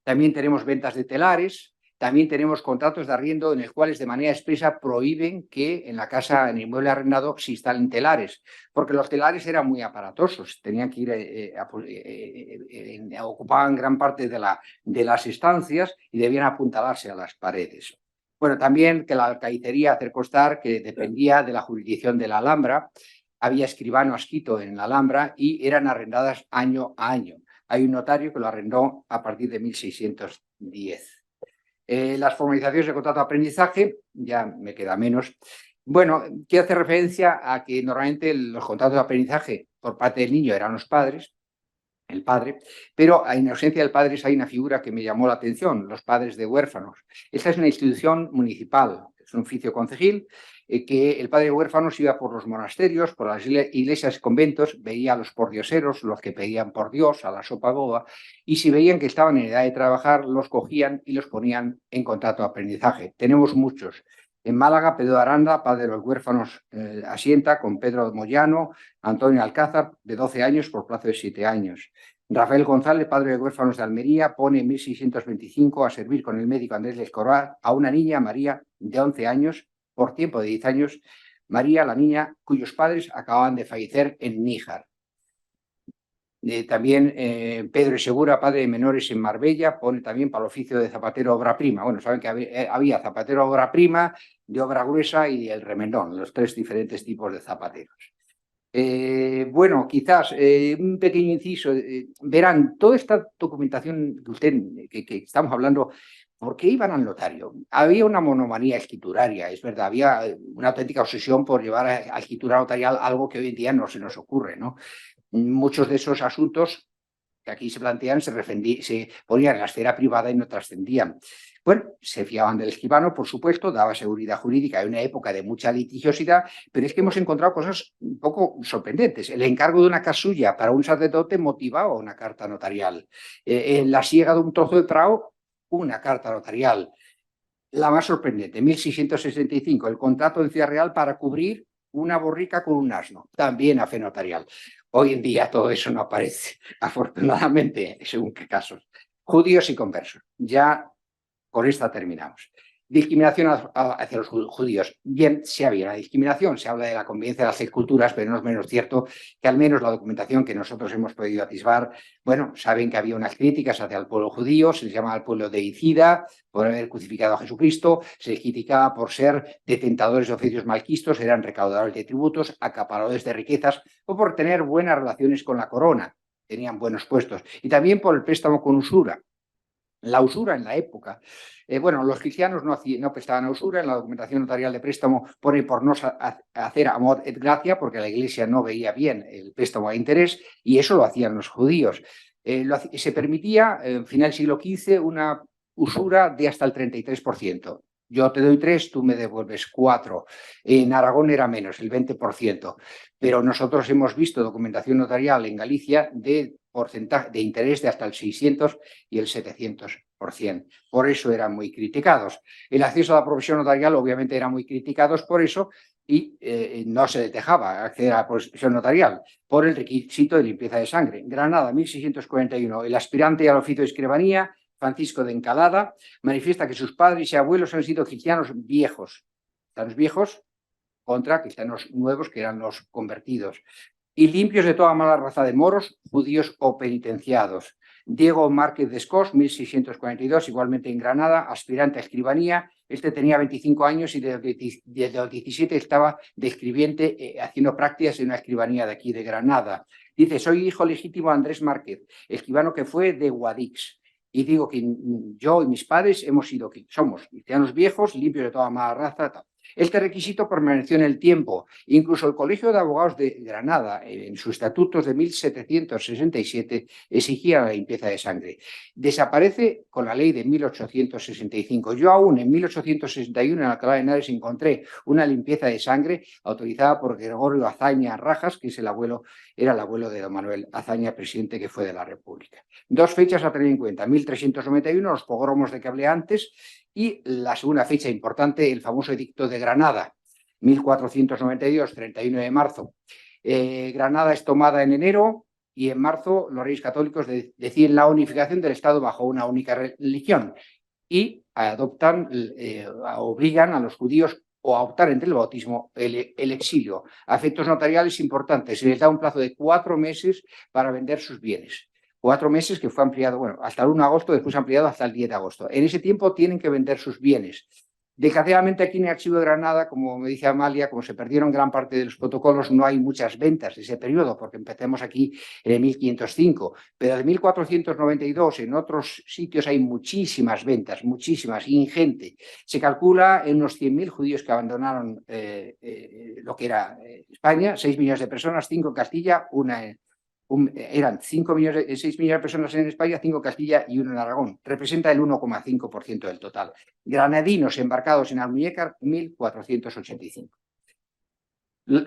Speaker 2: También tenemos ventas de telares, también tenemos contratos de arriendo en los cuales de manera expresa prohíben que en la casa, en el inmueble arrendado, se instalen telares, porque los telares eran muy aparatosos, tenían que ir, ocupaban gran parte de las estancias y debían apuntalarse a las paredes. Bueno, también que la alcaicería, hacer constar que dependía de la jurisdicción de la Alhambra, había escribano adscrito en la Alhambra y eran arrendadas año a año. Hay un notario que lo arrendó a partir de 1610. Las formalizaciones de contrato de aprendizaje, ya me queda menos. Bueno, quiero hacer referencia a que normalmente los contratos de aprendizaje por parte del niño eran los padres, el padre, pero en ausencia del padre hay una figura que me llamó la atención, los padres de huérfanos. Esta es una institución municipal, es un oficio concejil, que el padre de huérfanos iba por los monasterios, por las iglesias y conventos, veía a los pordioseros, los que pedían por Dios, a la sopa boba, y si veían que estaban en edad de trabajar, los cogían y los ponían en contrato de aprendizaje. Tenemos muchos. En Málaga, Pedro de Aranda, padre de los huérfanos, asienta con Pedro Moyano, Antonio Alcázar, de 12 años por plazo de 7 años. Rafael González, padre de huérfanos de Almería, pone en 1625 a servir con el médico Andrés Lescorar a una niña, María, de 11 años, por tiempo de 10 años, María, la niña, cuyos padres acababan de fallecer en Níjar. También Pedro y Segura, padre de menores en Marbella, pone también para el oficio de zapatero obra prima. Bueno, saben que había zapatero obra prima, de obra gruesa y el remendón, los 3 diferentes tipos de zapateros. Bueno, quizás un pequeño inciso. Verán, toda esta documentación que estamos hablando, ¿por qué iban al notario? Había una monomanía escrituraria, es verdad, había una auténtica obsesión por llevar a escritura notarial algo que hoy en día no se nos ocurre, ¿no? Muchos de esos asuntos que aquí se plantean se ponían en la esfera privada y no trascendían. Bueno, se fiaban del escribano, por supuesto, daba seguridad jurídica en una época de mucha litigiosidad, pero es que hemos encontrado cosas un poco sorprendentes. El encargo de una casulla para un sacerdote motivaba una carta notarial. La siega de un trozo de prado una carta notarial, la más sorprendente, 1665, el contrato en Ciudad Real para cubrir una borrica con un asno, también a fe notarial. Hoy en día todo eso no aparece, afortunadamente, según qué casos. Judíos y conversos. Ya con esta terminamos. Discriminación hacia los judíos. Bien, sí había una discriminación, se habla de la convivencia de las seis culturas, pero no es menos cierto que al menos la documentación que nosotros hemos podido atisbar, bueno, saben que había unas críticas hacia el pueblo judío, se les llamaba al pueblo deicida por haber crucificado a Jesucristo, se les criticaba por ser detentadores de oficios malquistos, eran recaudadores de tributos, acaparadores de riquezas o por tener buenas relaciones con la corona, tenían buenos puestos, y también por el préstamo con usura. La usura en la época, bueno, los cristianos no prestaban a usura, en la documentación notarial de préstamo pone por no hacer amor et gratia, porque la Iglesia no veía bien el préstamo a interés, y eso lo hacían los judíos. Se permitía, en final del siglo XV, una usura de hasta el 33%. Yo te doy 3, tú me devuelves 4. En Aragón era menos, el 20%. Pero nosotros hemos visto documentación notarial en Galicia de porcentaje de interés de hasta el 600 y el 700%. Por eso eran muy criticados. El acceso a la profesión notarial obviamente eran muy criticados por eso y no se les dejaba acceder a la profesión notarial por el requisito de limpieza de sangre. Granada, 1641. El aspirante al oficio de escribanía, Francisco de Encalada, manifiesta que sus padres y abuelos han sido cristianos viejos. Cristianos viejos contra cristianos nuevos, que eran los convertidos, y limpios de toda mala raza de moros, judíos o penitenciados. Diego Márquez de Escós, 1642, igualmente en Granada, aspirante a escribanía. Este tenía 25 años y desde los 17 estaba de escribiente haciendo prácticas en una escribanía de aquí de Granada. Dice, soy hijo legítimo de Andrés Márquez, escribano que fue de Guadix. Y digo que yo y mis padres somos cristianos viejos, limpios de toda mala raza, tal. Este requisito permaneció en el tiempo. Incluso el Colegio de Abogados de Granada, en sus estatutos de 1767, exigía la limpieza de sangre. Desaparece con la ley de 1865. Yo aún en 1861 en Alcalá de Henares encontré una limpieza de sangre autorizada por Gregorio Azaña Rajas, que es era el abuelo de don Manuel Azaña, presidente que fue de la República. Dos fechas a tener en cuenta: 1391, los pogromos de que hablé antes, y la segunda fecha importante, el famoso Edicto de Granada, 1492, 31 de marzo. Granada es tomada en enero y en marzo los reyes católicos deciden la unificación del Estado bajo una única religión y obligan a los judíos a optar entre el bautismo el exilio. A efectos notariales importantes, se les da un plazo de 4 meses para vender sus bienes. 4 meses que fue ampliado, bueno, hasta el 1 de agosto, después ampliado hasta el 10 de agosto. En ese tiempo tienen que vender sus bienes. Desgraciadamente aquí en el Archivo de Granada, como me dice Amalia, como se perdieron gran parte de los protocolos, no hay muchas ventas de ese periodo, porque empecemos aquí en el 1505, pero de 1492 en otros sitios hay muchísimas ventas, muchísimas, ingente. Se calcula en unos 100.000 judíos que abandonaron lo que era España, 6 millones de personas, 5 en Castilla, eran 6 millones de personas en España, 5 en Castilla y 1 en Aragón. Representa el 1,5% del total. Granadinos embarcados en Almuñécar, 1.485.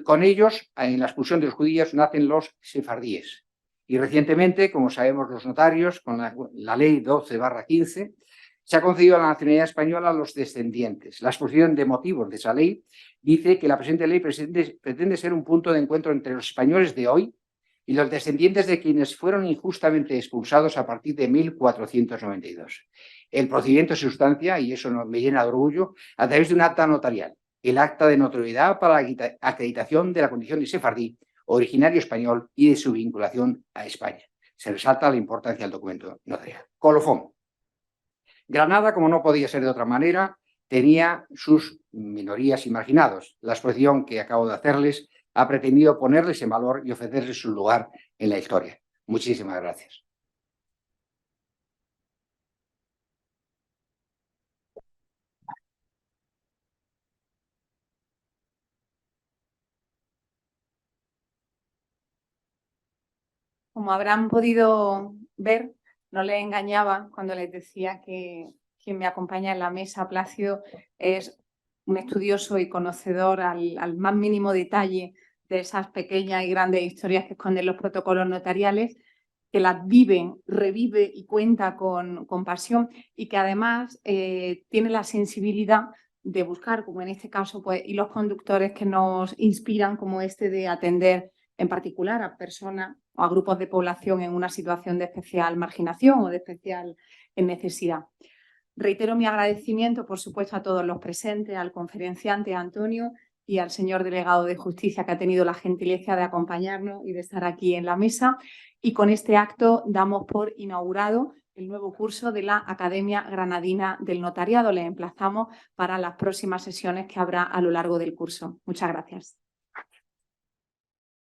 Speaker 2: Con ellos, en la expulsión de los judíos, nacen los sefardíes. Y recientemente, como sabemos los notarios, con la ley 12/15, se ha concedido la nacionalidad española a los descendientes. La exposición de motivos de esa ley dice que la presente ley pretende ser un punto de encuentro entre los españoles de hoy y los descendientes de quienes fueron injustamente expulsados a partir de 1492. El procedimiento se sustancia, y eso me llena de orgullo, a través de un acta notarial, el acta de notoriedad para la acreditación de la condición de sefardí, originario español, y de su vinculación a España. Se resalta la importancia del documento notarial. Colofón. Granada, como no podía ser de otra manera, tenía sus minorías y marginados. La exposición que acabo de hacerles ha pretendido ponerles en valor y ofrecerles su lugar en la historia. Muchísimas gracias.
Speaker 1: Como habrán podido ver, no les engañaba cuando les decía que quien me acompaña en la mesa, Plácido, es un estudioso y conocedor al más mínimo detalle de esas pequeñas y grandes historias que esconden los protocolos notariales. que las vive, revive y cuenta con pasión, y que además tiene la sensibilidad de buscar, como en este caso, pues, hilos conductores que nos inspiran, como este de atender en particular a personas o a grupos de población en una situación de especial marginación o de especial necesidad. Reitero mi agradecimiento, por supuesto, a todos los presentes, al conferenciante Antonio y al señor delegado de Justicia, que ha tenido la gentileza de acompañarnos y de estar aquí en la mesa. Y con este acto damos por inaugurado el nuevo curso de la Academia Granadina del Notariado. Les emplazamos para las próximas sesiones que habrá a lo largo del curso. Muchas gracias.